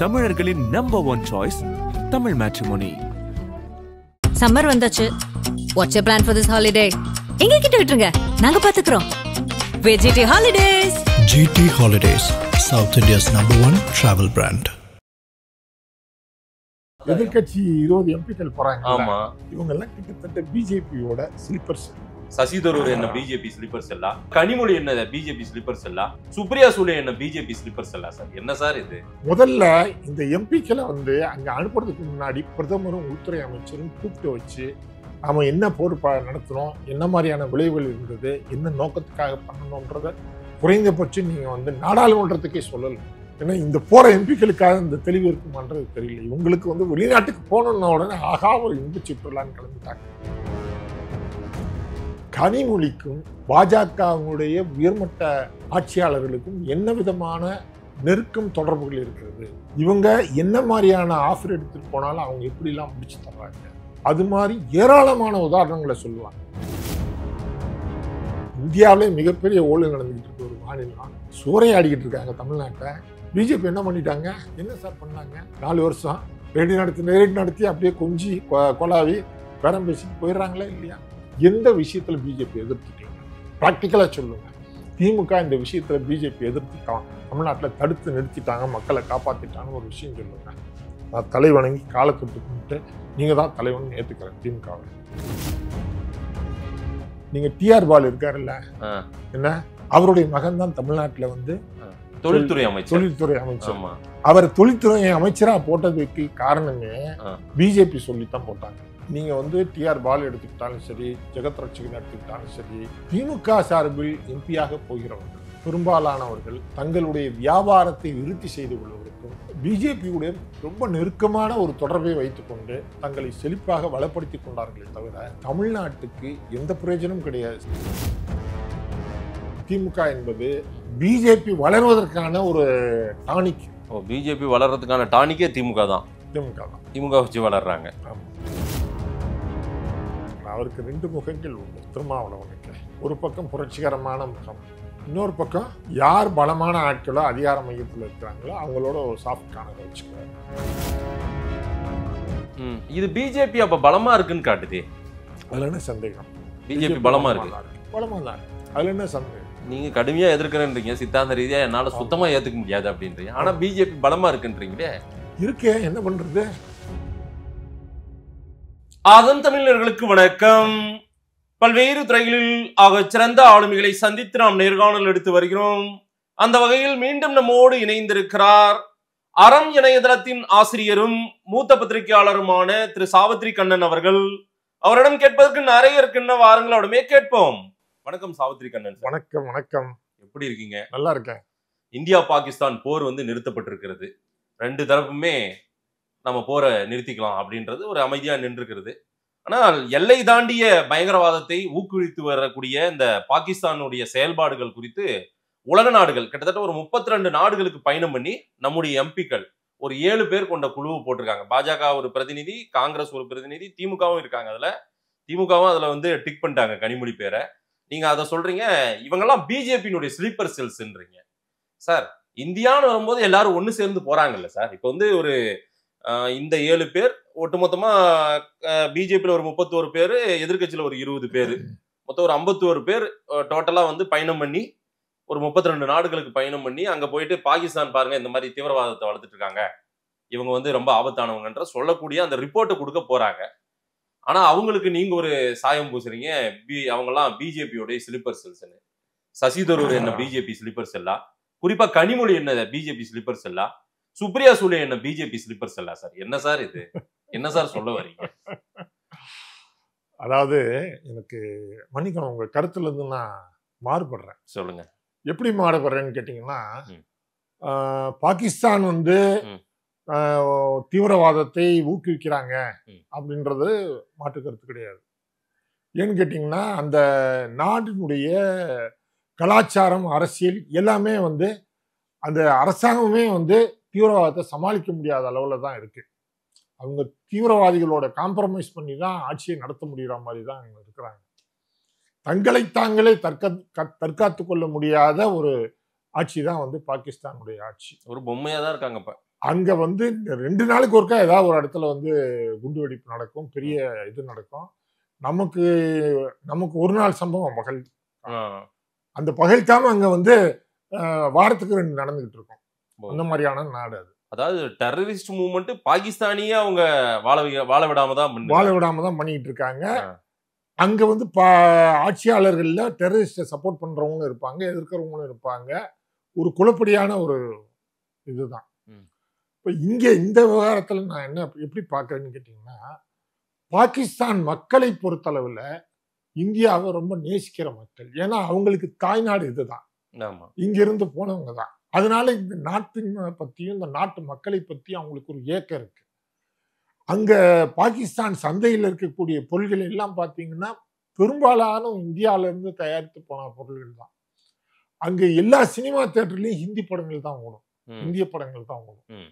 தமிழர்களின் number 1 choice Tamil Matrimony. Summer வந்தாச்சு. What's your plan for this holiday? எங்க கிட்ட விட்டுருங்க, நாங்க பாத்துக்கிறோம். GT Holidays. GT Holidays, South India's number 1 travel brand. எதிர்கட்சி 20 எம்பிக்கள் போறாங்க. ஆமா, இவங்க எல்லாம் கிட்டத்தட்ட பிஜேபியோட ஸ்லீப்பர்ஸ். சசி தரூர் என்ன பிஜேபி ஸ்லீப்பர்ஸ் எல்லாம், கனிமொழி என்ன பிஜேபி ஸ்லீப்பர்ஸ் எல்லாம், சுப்ரியா சூலே என்ன பிஜேபி ஸ்லீப்பர்ஸ் எல்லாம். சார் என்ன சார் இது? முதல்ல இந்த எம்பிக்களை அங்க அனுப்புறதுக்கு முன்னாடி பிரதமரும் உள்துறை அமைச்சரும் கூப்பிட்டு வச்சு நாம என்ன போர் நடத்தணும், என்ன மாதிரியான விளைவுகள் இருந்தது, என்ன நோக்கத்துக்காக பண்ணணும்ன்றத குறைந்தபட்சம் நீங்க நாடாளுமன்றத்துக்கே சொல்லலாம். ஏன்னா இந்த போற எம்பிக்களுக்காக இந்த தெளிவு இருக்குமான்றது தெரியல. இவங்களுக்கு வெளிநாட்டுக்கு போனோம்ன உடனே ஆகா ஒரு இன்ப சுற்றுலான்னு கிளம்பிட்டாங்க. கனிமொழிக்கும் பாஜகவுடைய உயர்மட்ட ஆட்சியாளர்களுக்கும் என்ன விதமான நெருக்கம் தொடர்புகள் இருக்கிறது, இவங்க என்ன மாதிரியான ஆஃபர் எடுத்துட்டு போனாலும் அவங்க எப்படிலாம் முடிச்சு தர்றாங்க, அது மாதிரி ஏராளமான உதாரணங்களை சொல்லுவாங்க. இந்தியாவிலே மிகப்பெரிய ஊழல் நடந்துகிட்டு இருக்க ஒரு மாநிலம் சூறையாடிக்கிட்டு இருக்காங்க தமிழ்நாட்டை. பிஜேபி என்ன பண்ணிட்டாங்க, என்ன சார் பண்ணாங்க? 4 வருஷம் ரெடி நடத்தி அப்படியே கொஞ்சி கொலாவி பேரம் பேசிட்டு போயிடுறாங்களா இல்லையா? எந்த விஷயத்துல பிஜேபி எதிர்த்துட்டீங்க? ப்ராக்டிக்கலா சொல்லுங்க. திமுக இந்த விஷயத்துல பிஜேபி எதிர்த்துட்டாங்க, தமிழ்நாட்டில் தடுத்து நிறுத்திட்டாங்க, மக்களை காப்பாத்திட்டாங்க, ஒரு விஷயம் சொல்லுங்க. நான் தலைவணங்கி காலத்துட்டு கும்பிட்டு நீங்க தான் தலைவன் ஏத்துக்கிறேன் திமுகவை. நீங்க டிஆர் பாலு இருக்காருல்ல, என்ன அவருடைய மகன் தான் தமிழ்நாட்டில் தொழில்துறை அமைச்சர். அவர் தொழில்துறை அமைச்சரா போட்டதுக்கு காரணமே பிஜேபி சொல்லித்தான் போட்டாங்க. நீங்க டிஆர் பாலு எடுத்துக்கிட்டாலும் சரி, ஜெகத் ரட்சகன் எடுத்துக்கிட்டாலும் சரி, திமுக சார்பில் எம்பியாக போகிறவர்கள் பெரும்பாலானவர்கள் தங்களுடைய வியாபாரத்தை விருத்தி செய்து கொள்வதற்கும் பிஜேபியுடைய ரொம்ப நெருக்கமான ஒரு தொடர்பை வைத்துக்கொண்டு தங்களை செழிப்பாக வளப்படுத்திக் கொண்டார்களே தவிர தமிழ்நாட்டுக்கு எந்த பிரயோஜனமும் கிடையாது. திமுக என்பது பிஜேபி வளர்வதற்கான ஒரு டானிக். பிஜேபி வளர்றதுக்கான டானிக்கே திமுக தான். திமுக வச்சு வளர்றாங்க. அவருக்கு 2 முகங்கள் உண்டு திருமாவளவனுக்கு. ஒரு பக்கம் புரட்சிகரமான முகம், இன்னொரு பக்கம் யார் பலமான ஆட்களோ அதிகார மையத்தில் இருக்கிறாங்களோ அவங்களோட ஒரு சாஃப்ட் கார்னர் வச்சுக்கிறாங்க. இது பிஜேபி அப்ப பலமா இருக்குன்னு காட்டுது. அதுல என்ன சந்தேகம்? பிஜேபி பலமா தான் இருக்கு. அதுல என்ன சந்தேகம்? நீங்க கடுமையா எதிர்க்கிறேன்றீங்க, சித்தாந்த ரீதியா என்னால சுத்தமா ஏத்துக்க முடியாது அப்படின்றீங்க. ஆனா பிஜேபி பலமா இருக்குன்றீங்களே. இருக்கே, என்ன பண்றது? அதன் தமிழர்களுக்கு வணக்கம். பல்வேறு துறைகளில் ஆக சிறந்த ஆளுமைகளை சந்தித்து நாம் நேர்காணல் எடுத்து வருகிறோம். அந்த வகையில் மீண்டும் நம்மோடு இணைந்திருக்கிறார் அறம் இணையதளத்தின் ஆசிரியரும் மூத்த பத்திரிகையாளருமான திரு சாவித்ரி கண்ணன் அவர்கள். அவரிடம் கேட்பதற்கு நிறைய இருக்குன்னு வாருங்கள், அவருமே கேட்போம். வணக்கம் சாவித்ரி கண்ணன். வணக்கம். வணக்கம். எப்படி இருக்கீங்க? நல்லா இருக்கேன். இந்தியா பாகிஸ்தான் போர் நிறுத்தப்பட்டிருக்கிறது. 2 தரப்புமே நம்ம போரை நிறுத்திக்கலாம் அப்படின்றது ஒரு அமைதியா நின்றுக்கிறது. ஆனால் எல்லை தாண்டிய பயங்கரவாதத்தை ஊக்குவித்து வரக்கூடிய இந்த பாகிஸ்தானுடைய செயல்பாடுகள் குறித்து உலக நாடுகள் கிட்டத்தட்ட ஒரு 32 நாடுகளுக்கு பயணம் பண்ணி நம்முடைய எம்பிக்கள் ஒரு 7 பேர் கொண்ட குழுவை போட்டிருக்காங்க. பாஜக ஒரு பிரதிநிதி, காங்கிரஸ் ஒரு பிரதிநிதி, திமுகவும் இருக்காங்க. திமுகவும் அதுல டிக் பண்ணிட்டாங்க கனிமொழி பேரை. நீங்க அதை சொல்றீங்க, இவங்கெல்லாம் பிஜேபியினுடைய ஸ்லீப்பர் செல்ஸ்ன்றீங்க. சார், இந்தியான்னு வரும்போது எல்லாரும் ஒண்ணு சேர்ந்து போறாங்கல்ல சார். இப்ப ஒரு இந்த 7 பேர் ஒட்டுமொத்தமா பிஜேபியில ஒரு 31 பேர், எதிர்கட்சியில ஒரு 20 பேர், மொத்தம் ஒரு 51 பேர் டோட்டலா பயணம் பண்ணி ஒரு 32 நாடுகளுக்கு பயணம் பண்ணி அங்க போயிட்டு பாகிஸ்தான் பாருங்க இந்த மாதிரி தீவிரவாதத்தை வளர்த்துட்டு இருக்காங்க, இவங்க ரொம்ப ஆபத்தானவங்கன்ற சொல்லக்கூடிய அந்த ரிப்போர்ட்டை கொடுக்க போறாங்க. ஆனா அவங்களுக்கு நீங்க ஒரு சாயம் பூசுறீங்க, அவங்கெல்லாம் பிஜேபியோடைய ஸ்லீப்பர் செல்ஸ். சசி தரூர் என்ன பிஜேபி ஸ்லீப்பர்ஸ் எல்லாம், குறிப்பா கனிமொழி என்ன பிஜேபி ஸ்லீப்பர்ஸ் எல்லாம், சுப்ரியா சூலே என்ன பிஜேபி ஸ்லீப்பர்ஸ் எல்லாம். சார் என்ன சார் இது? என்ன சார் சொல்ல வரீங்க? அதாவது எனக்கு மன்னிக்கணும், உங்க கருத்துல இருந்து நான் மாறுபடுறேன். சொல்லுங்க. எப்படி மாறுபடுறேன்னு கேட்டீங்கன்னா, பாகிஸ்தான் தீவிரவாதத்தை ஊக்குவிக்கிறாங்க அப்படின்றது மாற்று கருத்து கிடையாது. ஏன்னு கேட்டீங்கன்னா, அந்த நாட்டினுடைய கலாச்சாரம், அரசியல் எல்லாமே அந்த அரசாங்கமே தீவிரவாதத்தை சமாளிக்க முடியாத அளவுல தான் இருக்கு. அவங்க தீவிரவாதிகளோட காம்ப்ரமைஸ் பண்ணி தான் ஆட்சியை நடத்த முடிகிற மாதிரி தான் அவங்க இருக்கிறாங்க. தங்களை தாங்களே தற்காத்து கொள்ள முடியாத ஒரு ஆட்சி தான் வந்து பாகிஸ்தானுடைய ஆட்சி. ஒரு பொம்மையா தான் இருக்காங்க இப்ப. அங்க வந்து 2 நாளுக்கு ஒருக்கா ஏதாவது ஒரு இடத்துல வந்து குண்டுவெடிப்பு நடக்கும், பெரிய இது நடக்கும். நமக்கு நமக்கு ஒரு நாள் சம்பவம் பகல். அந்த பகல்காம அங்க வந்து வாரத்துக்கு 2 நடந்துகிட்டு இருக்கும். அந்த மாதிரியான நாடு அது. அதாவது டெரரிஸ்ட் மூவ்மெண்ட் பாகிஸ்தானியே அவங்க வாழ விடாம தான் பண்ணிட்டு இருக்காங்க. அங்க வந்து ஆட்சியாளர்கள்ல டெரரிஸ்ட சப்போர்ட் பண்றவங்களும் இருப்பாங்க, எதிர்க்கிறவங்களும் இருப்பாங்க. ஒரு குழப்படியான ஒரு இதுதான். இப்ப இங்க இந்த விவகாரத்துல நான் என்ன எப்படி பாக்குறேன்னு கேட்டீங்கன்னா, பாகிஸ்தான் மக்களை பொறுத்தளவுல இந்தியாவை ரொம்ப நேசிக்கிற மக்கள். ஏன்னா அவங்களுக்கு தாய்நாடு இதுதான், இங்க இருந்து போனவங்க தான். அதனால இந்த நாட்டின் பத்தியும் இந்த நாட்டு மக்களை பத்தியும் அவங்களுக்கு ஒரு ஏக்கம் இருக்கு. அங்க பாகிஸ்தான் சந்தையில் இருக்கக்கூடிய பொருள்கள் எல்லாம் பாத்தீங்கன்னா பெரும்பாலான இந்தியாவில இருந்து தயாரித்து போன பொருள்கள் தான். அங்க எல்லா சினிமா தியேட்டர்லயும் ஹிந்தி படங்கள் தான் ஓடும், இந்திய படங்கள் தான் ஓடும்.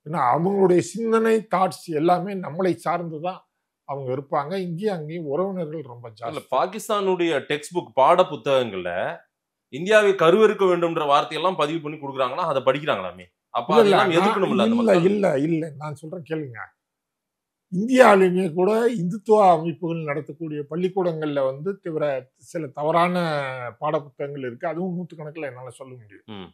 ஏன்னா அவங்களுடைய சிந்தனை தாட்ஸ் எல்லாமே நம்மளை சார்ந்துதான் அவங்க இருப்பாங்க. இங்கேயும் அங்கேயும் உறவினர்கள் ரொம்ப ஜாஸ்தி. பாகிஸ்தானுடைய டெக்ஸ்ட் புக் பாட புத்தகங்கள்ல இந்தியாவை கருவறுக்க வேண்டும்ன்ற வார்த்தையெல்லாம் பதிவு பண்ணி கொடுக்குறாங்கன்னா அதை படிக்கிறாங்களாமே. அப்ப அதெல்லாம் எதிர்க்கணும்ல? இல்ல நான் சொல்றேன் கேளுங்க. இந்தியாவிலுமே கூட இந்துத்துவ அமைப்புகள் நடத்தக்கூடிய பள்ளிக்கூடங்கள்ல வந்து சில தவறான பாட புத்தகங்கள் இருக்கு. அதுவும் 100கணக்கில் என்னால சொல்ல முடியும்.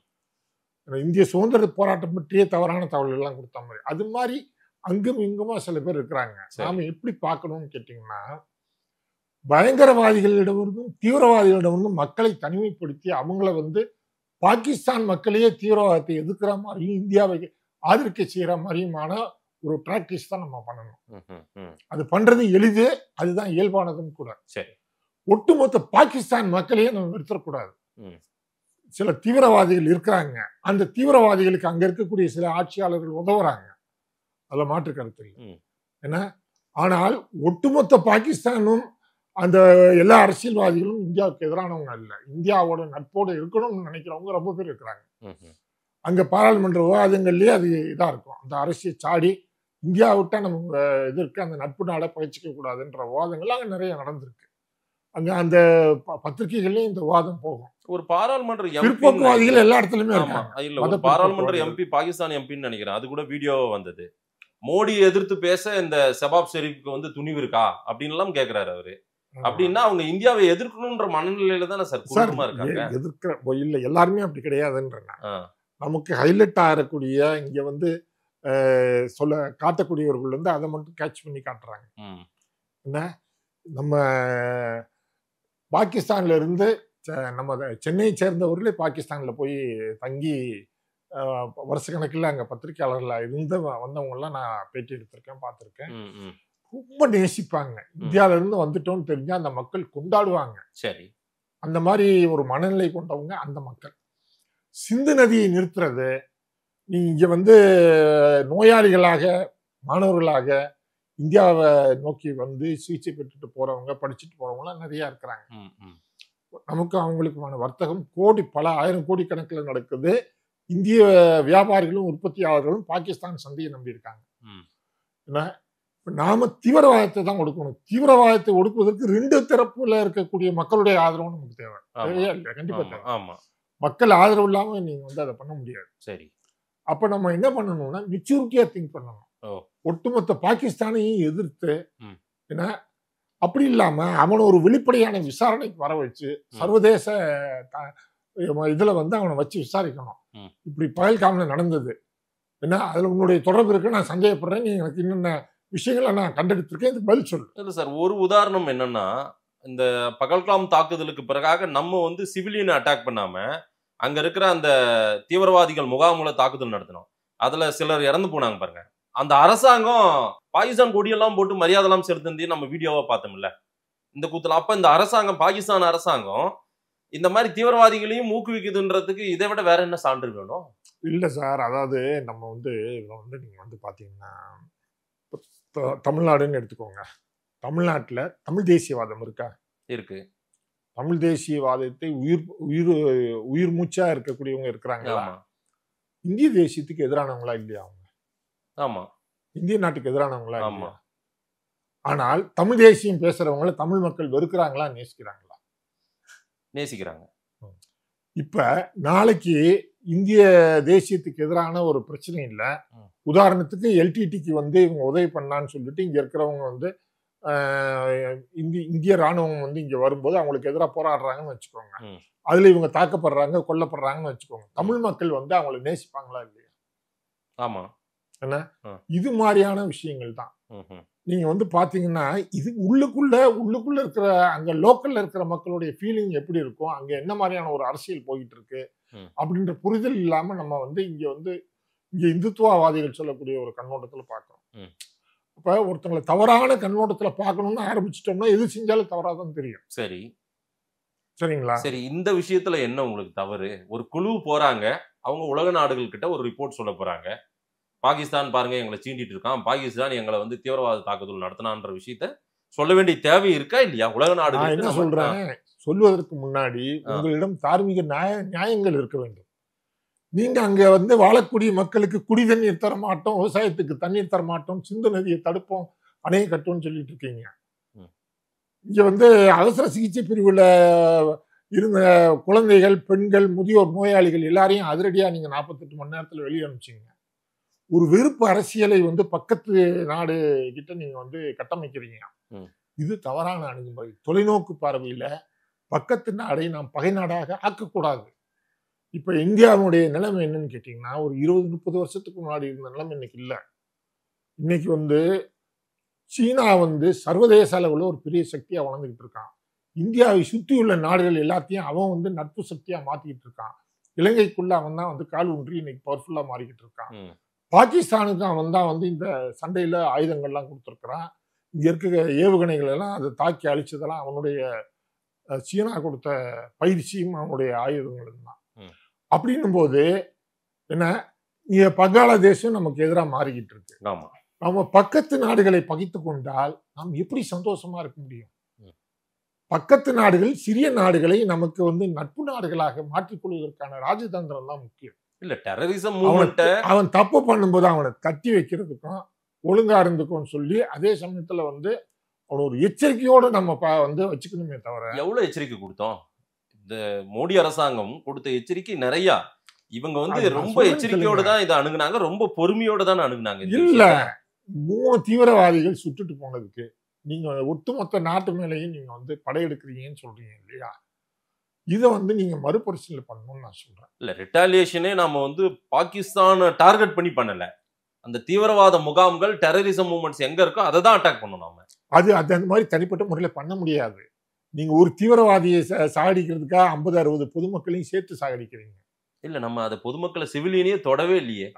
இந்திய சுதந்திர போராட்டம் பற்றியே தவறான தகவல்கள் எல்லாம் கொடுத்த மாதிரி அது மாதிரி அங்கும் இங்குமா சில பேர் இருக்கிறாங்க. நாம எப்படி பார்க்கணும்னு கேட்டீங்கன்னா, பயங்கரவாதிகளிடமிருந்தும் தீவிரவாதிகளிடமிருந்தும் மக்களை தனிமைப்படுத்தி அவங்கள வந்து பாகிஸ்தான் மக்களையே தீவிரவாதத்தை எதிர்க்கிற மாதிரியும் இந்தியாவை ஆதரிக்க செய்யற மாதிரியுமான ஒரு பிராக்டிஸ் தான் நம்ம பண்ணணும். அது பண்றது எளிது, அதுதான் இயல்பானதும் கூட. ஒட்டுமொத்த பாகிஸ்தான் மக்களையே நம்ம நிறுத்தக்கூடாது. சில தீவிரவாதிகள் இருக்கிறாங்க, அந்த தீவிரவாதிகளுக்கு அங்க இருக்கக்கூடிய சில ஆட்சியாளர்கள் உதவுறாங்க, அதுல மாற்று கருத்து இல்லை. ஏன்னா ஆனால் ஒட்டுமொத்த பாகிஸ்தானும் அந்த எல்லா அரசியல்வாதிகளும் இந்தியாவுக்கு எதிரானவங்க அல்ல. இந்தியாவோட நட்போடு இருக்கணும்னு நினைக்கிறவங்க ரொம்ப பேர் இருக்கிறாங்க. அங்க பாராளுமன்ற விவாதங்கள்லயே அது இதா இருக்கும். அந்த அரசியல் சாடி இந்தியா விட்டா நம்ம இது இருக்கு, அந்த நட்பு நாடை பயிற்சிக்க கூடாதுன்ற விவாதங்கள் அங்க நிறைய நடந்திருக்கு. அங்க அந்த பத்திரிகைகள்லயும் இந்த விவாதம் போகும். ஒரு பாராளுமன்ற பிற்போக்குவாதிகள் எல்லா இடத்துலயுமே இல்ல, பாராளுமன்ற எம்பி பாகிஸ்தான் எம்பின்னு நினைக்கிறேன், அது கூட வீடியோ வந்தது. மோடியை எதிர்த்து பேச இந்த ஷபாப் ஷெரீஃப்க்கு வந்து துணிவு இருக்கா அப்படின்னு எல்லாம் கேக்குறாரு அவரு. அப்படின்னா அவங்க இந்தியாவை எதிர்க்கணும்ன்ற மனநிலையில தானே சார் குடும்பமா இருக்காங்க. எதிர்க்கிற இல்ல, எல்லாருமே அப்படி கிடையாதுன்ற. நமக்கு ஹைலைட் ஆகக்கூடிய இங்க வந்து காட்டக்கூடியவர்கள் வந்து அதை மட்டும் கேட்ச் பண்ணி காட்டுறாங்க. என்ன நம்ம பாகிஸ்தான்ல இருந்து நம்ம சென்னையை சேர்ந்தவர்களே பாகிஸ்தான்ல போய் தங்கி வருஷ கணக்கில் அங்க பத்திரிகையாளர்களா இருந்து வந்தவங்க எல்லாம் நான் பேட்டி எடுத்திருக்கேன், பார்த்திருக்கேன். ரொம்ப நேசிப்பாங்க. இந்தியாவில இருந்து வந்துட்டோம்னு தெரிஞ்சா அந்த மக்கள் கொண்டாடுவாங்க. சரி, அந்த மாதிரி ஒரு மனநிலை கொண்டவங்க அந்த மக்கள். சிந்து நதியை நிறுத்துறது, நீ இங்க வந்து நோயாளிகளாக மாணவர்களாக இந்தியாவை நோக்கி வந்து சிகிச்சை பெற்றுட்டு போறவங்க, படிச்சுட்டு போறவங்கலாம் நிறைய இருக்கிறாங்க. நமக்கு அவங்களுக்குமான வர்த்தகம் பல 1000 கோடி கணக்கில் நடக்குது. இந்திய வியாபாரிகளும் உற்பத்தியாளர்களும் பாகிஸ்தான் சந்தையை நம்பி இருக்காங்க. நாம தீவிரவாதத்தை தான் ஒடுக்கணும். தீவிரவாதத்தை ஒடுக்குவதற்கு 2 தரப்புல இருக்கக்கூடிய மக்களுடைய ஆதரவு நமக்கு தேவை. தேவையா இல்லை? கண்டிப்பா தேவை. மக்கள் ஆதரவு இல்லாம நீங்க வந்து அதை பண்ண முடியாது. சரி, அப்ப நம்ம என்ன பண்ணணும்னா மெச்சூரிட்டியா திங்க் பண்ணணும். ஒட்டுமொத்த பாகிஸ்தானையும் எதிர்த்து, ஏன்னா அப்படி இல்லாம அவனை ஒரு வெளிப்படையான விசாரணைக்கு வர வச்சு சர்வதேச இதுல வந்து அவனை வச்சு விசாரிக்கணும். இப்படி பகல்காம்ல நடந்தது, ஏன்னா அதுல உங்களுடைய தொடர்பு இருக்கு, நான் சந்தேகப்படுறேன், நீ எனக்கு இன்னென்ன விஷயங்களை நான் கண்டெடுத்திருக்கேன், இது பதில் சொல்லு. இல்லை சார், ஒரு உதாரணம் என்னன்னா, இந்த பகல்காம் தாக்குதலுக்கு பிறகாக நம்ம வந்து சிவிலியனை அட்டாக் பண்ணாம அங்க இருக்கிற அந்த தீவிரவாதிகள் முகாமுல தாக்குதல் நடத்தினோம். அதுல சிலர் இறந்து போனாங்க பாருங்க. அந்த அரசாங்கம் பாகிஸ்தான் கொடியெல்லாம் போட்டு மரியாதைலாம் செலுத்தி நம்ம வீடியோவா பார்த்தோம்ல இந்த கூத்துல. அப்ப இந்த அரசாங்கம், பாகிஸ்தான் அரசாங்கம் இந்த மாதிரி தீவிரவாதிகளையும் ஊக்குவிக்குதுன்றதுக்கு இதை விட வேற என்ன சான்று வேணும்? இல்ல சார், அதாவது நம்ம வந்து நீங்க வந்து பாத்தீங்கன்னா தமிழ்நாடுன்னு எடுத்துக்கோங்க. தமிழ்நாட்டுல தமிழ் தேசியவாதம் இருக்கா? இருக்கு. தமிழ் தேசியவாதத்தை உயிர் மூச்சா இருக்கக்கூடியவங்க இருக்கிறாங்களா? இந்திய தேசியத்துக்கு எதிரானவங்களா இல்லையா அவங்க? ஆமா. இந்திய நாட்டுக்கு எதிரானவங்களா இல்லையா? ஆனால் தமிழ் தேசியம் பேசுறவங்கள தமிழ் மக்கள் வெறுக்கிறாங்களா, நேசிக்கிறாங்களா? நேசிக்கிறாங்க. இப்ப நாளைக்கு இந்திய தேசியத்துக்கு எதிரான ஒரு பிரச்சனை இல்லை. உதாரணத்துக்கு எல்டிடிக்கு வந்து இவங்க உதவி பண்ணான்னு சொல்லிட்டு இங்க இருக்கிறவங்க வந்து இந்திய ராணுவம் வந்து இங்க வரும்போது அவங்களுக்கு எதிராக போராடுறாங்கன்னு வச்சுக்கோங்க. அதுல இவங்க தாக்கப்படுறாங்க, கொல்லப்படுறாங்கன்னு வச்சுக்கோங்க. தமிழ் மக்கள் வந்து அவங்களை நேசிப்பாங்களா இல்லையா? ஆமா. என்ன இது மாதிரியான விஷயங்கள் தான். நீங்க வந்து பாத்தீங்கன்னா இது உள்ளுக்குள்ள இருக்கிற அங்க லோக்கல்ல இருக்கிற மக்களுடைய ஃபீலிங் எப்படி இருக்கும், அங்க என்ன மாதிரியான ஒரு அரசியல் போயிட்டு இருக்கு அப்படின்ற புரிதல் இல்லாம நம்ம வந்து இங்க இந்துத்துவவாதிகள் சொல்லக்கூடிய ஒரு கண்ணோட்டத்துல பாக்குறோம். அப்ப ஒருத்தவங்களை தவறான கண்ணோட்டத்துல பார்க்கணும்னு ஆரம்பிச்சிட்டோம்னா எது செஞ்சாலும் தவறாதான் தெரியும். சரி, சரிங்களா? சரி, இந்த விஷயத்துல என்ன உங்களுக்கு தவறு? ஒரு குழு போறாங்க, அவங்க உலக நாடுகள் கிட்ட ஒரு ரிப்போர்ட் சொல்ல போறாங்க. பாகிஸ்தான் பாருங்க எங்களை சீண்டிட்டு இருக்கான், பாகிஸ்தான் எங்களை வந்து தீவிரவாத தாக்குதல் நடத்தினான்ற விஷயத்த சொல்ல வேண்டிய தேவை இருக்கா இல்லையா? உலக நாடுகள் என்ன சொல்றேன், சொல்வதற்கு முன்னாடி உங்களிடம் தார்மீக நியாயங்கள் இருக்க வேண்டும். நீங்க அங்க வந்து வாழக்கூடிய மக்களுக்கு குடி தண்ணீர் தர மாட்டோம், விவசாயத்துக்கு தண்ணீர் தர மாட்டோம், சிந்து நதியை தடுப்போம், அணையை கட்டுவோம்னு சொல்லிட்டு இருக்கீங்க. இங்க வந்து அவசர சிகிச்சை பிரிவுல இருந்த குழந்தைகள், பெண்கள், முதியோர், நோயாளிகள் எல்லாரையும் அதிரடியா நீங்க 48 மணி நேரத்துல வெளியே அனுப்பிச்சீங்க. ஒரு வெறுப்பு அரசியலை வந்து பக்கத்து நாடு கிட்ட நீங்க வந்து கட்டமைக்கிறீங்க. இது தவறான அணுகுமுறை. தொலைநோக்கு பார்வையில பக்கத்து நாடை நாம் பகை நாடாக ஆக்கக்கூடாது. இப்ப இந்தியாவுடைய நிலைமை என்னன்னு கேட்டீங்கன்னா, ஒரு 20-30 வருஷத்துக்கு முன்னாடி இருந்த நிலைமை இன்னைக்கு இல்லை. இன்னைக்கு வந்து சீனா வந்து சர்வதேச அளவில் ஒரு பெரிய சக்தியா வளர்ந்துகிட்டு இருக்கான். இந்தியாவை சுற்றியுள்ள நாடுகள் எல்லாத்தையும் அவன் வந்து நட்பு சக்தியா மாத்திக்கிட்டு இருக்கான். இலங்கைக்குள்ள அவன் தான் வந்து கால் ஊன்றி இன்னைக்கு பவர்ஃபுல்லா மாறிக்கிட்டு இருக்கான். பாகிஸ்தானுக்கு அவன் தான் வந்து இந்த சண்டையில ஆயுதங்கள்லாம் கொடுத்துருக்கிறான். இங்க இருக்கிற ஏவுகணைகள் எல்லாம் அதை தாக்கி அழிச்சதெல்லாம் அவனுடைய சீனா கொடுத்த பயிற்சியும் அவனுடைய ஆயுதங்கள் தான். அப்படின்னும் போது என்ன, இங்க பங்களாதேசம் நமக்கு எதிராக மாறிக்கிட்டு இருக்கு. நம்ம பக்கத்து நாடுகளை பகைத்து கொண்டால் நாம் எப்படி சந்தோஷமா இருக்க முடியும்? பக்கத்து நாடுகள் சிறிய நாடுகளை நமக்கு வந்து நட்பு நாடுகளாக மாற்றிக்கொள்வதற்கான ராஜதந்திரம் தான் முக்கியம். இல்ல டெரரிசம் அவன் தப்பு பண்ணும்போது அவனை தட்டி வைக்கிறதுக்கும் ஒழுங்கா இருந்துக்கும் சொல்லி அதே சமயத்துல வந்து அவன் ஒரு எச்சரிக்கையோட நம்ம வந்து வச்சுக்கணுமே தவிர. எவ்வளவு எச்சரிக்கை கொடுத்தோம்? இந்த மோடி அரசாங்கம் கொடுத்த எச்சரிக்கை நிறைய. இவங்க வந்து ரொம்ப எச்சரிக்கையோட தான் இதை அணுகுனாங்க, ரொம்ப பொறுமையோட தான் அணுகுனாங்க. இல்ல 3 தீவிரவாதிகள் சுட்டுட்டு போனதுக்கு நீங்க ஒட்டுமொத்த நாட்டு மேலேயும் நீங்க வந்து படையெடுக்கிறீங்கன்னு சொல்றீங்க இல்லையா? இதை வந்து நீங்க மறுபரிசீலனை பண்ணணும்னு நான் சொல்றேன். இல்ல ரிட்டாலியேஷனே நாம வந்து பாகிஸ்தான் டார்கெட் பண்ணி பண்ணல. அந்த தீவிரவாத முகாம்கள், டெரரிசம் மூவ்மெண்ட்ஸ் எங்க இருக்கோ அதை தான் அட்டாக் பண்ணணும். நாம அது அந்த மாதிரி தனிப்பட்ட முறையில் பண்ண முடியாது. நீங்க ஒரு தீவிரவாதியை சாகடிக்கிறதுக்காக 50-60 பொதுமக்களையும் சேர்த்து சாகடிக்கிறீங்க. இல்ல நம்ம அதை பொதுமக்களை சிவிலியனையே தொடவே இல்லையே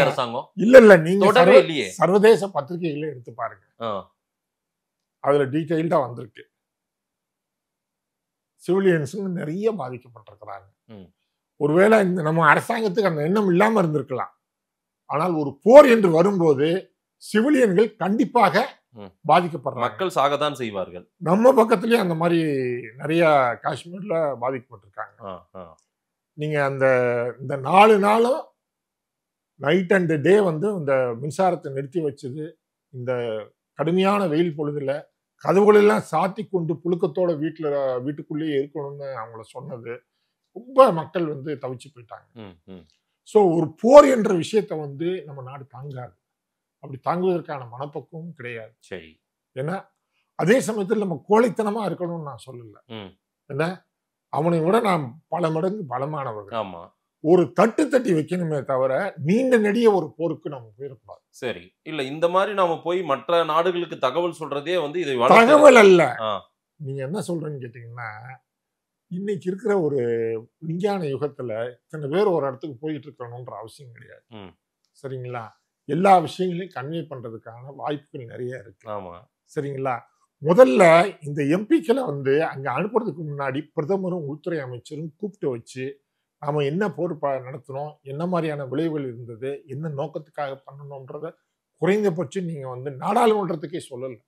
அரசாங்கம். இல்ல நீங்க தொடவே இல்லையே. சர்வதேச பத்திரிகைகளை எடுத்து பாருங்க, அதுல டீடைல்டா வந்திருக்கு. சிவிலியன்ஸ் நிறைய பாதிக்கப்பட்டிருக்கிறாங்க. ஒருவேளை இந்த நம்ம அரசாங்கத்துக்கு அந்த எண்ணம் இல்லாம இருந்திருக்கலாம். ஆனால் ஒரு போர் என்று வரும்போது சிவிலியன்கள் கண்டிப்பாக பாதிக்கப்படுறாங்க. மக்கள் சாகத்தான் செய்வார்கள். நம்ம பக்கத்துலயும் அந்த மாதிரி நிறைய காஷ்மீர்ல பாதிக்கப்பட்டிருக்காங்க. நீங்க இந்த 4 நாளும் நைட் அண்ட் டே வந்து இந்த மின்சாரத்தை நிறுத்தி வச்சது, இந்த கடுமையான வெயில் பொழுதுல கதவுகளெல்லாம் சாத்தி கொண்டு புழுக்கத்தோட வீட்டுக்குள்ளேயே இருக்கணும்னு அவங்கள சொன்னது, ரொம்ப மக்கள் வந்து தவிச்சு போயிட்டாங்க. ஸோ ஒரு போர் என்ற விஷயத்த வந்து நம்ம நாடு தாங்காது. அப்படி தாங்குவதற்கான மனப்பக்குவம் கிடையாது. சரி, ஏன்னா அதே சமயத்தில் நம்ம கோழைத்தனமா இருக்கணும்னு நான் சொல்லல. என்ன, அவனை விட நாம் பல மடங்கு பலமானவர்கள். ஆமா, ஒரு தட்டி வைக்கணுமே தவிர நீண்ட நெடிய ஒரு போருக்கு நம்ம போயிடக்கூடாது. சரி, இல்ல இந்த மாதிரி நாம போய் மற்ற நாடுகளுக்கு தகவல் சொல்றதே வந்து இதை தகவல் அல்ல. நீங்க என்ன சொல்றேன்னு கேட்டீங்கன்னா, இன்னைக்கு இருக்கிற ஒரு விஞ்ஞான யுகத்துல இத்தனை பேர் ஒரு இடத்துக்கு போயிட்டு இருக்கணும்ன்ற அவசியம் கிடையாது. சரிங்களா? எல்லா விஷயங்களையும் கன்வே பண்றதுக்கான வாய்ப்புகள் நிறைய இருக்கு. ஆமா, சரிங்களா? முதல்ல இந்த எம்பிக்களை வந்து அங்க அனுப்புறதுக்கு முன்னாடி பிரதமரும் உள்துறை அமைச்சரும் கூப்பிட்டு வச்சு நாம என்ன போர் நடத்தணும், என்ன மாதிரியான விளைவுகள் இருந்தது, என்ன நோக்கத்துக்காக பண்ணணும்ன்றத குறைந்தபட்சம் நீங்க வந்து நாடாளுமன்றத்துக்கே சொல்லல.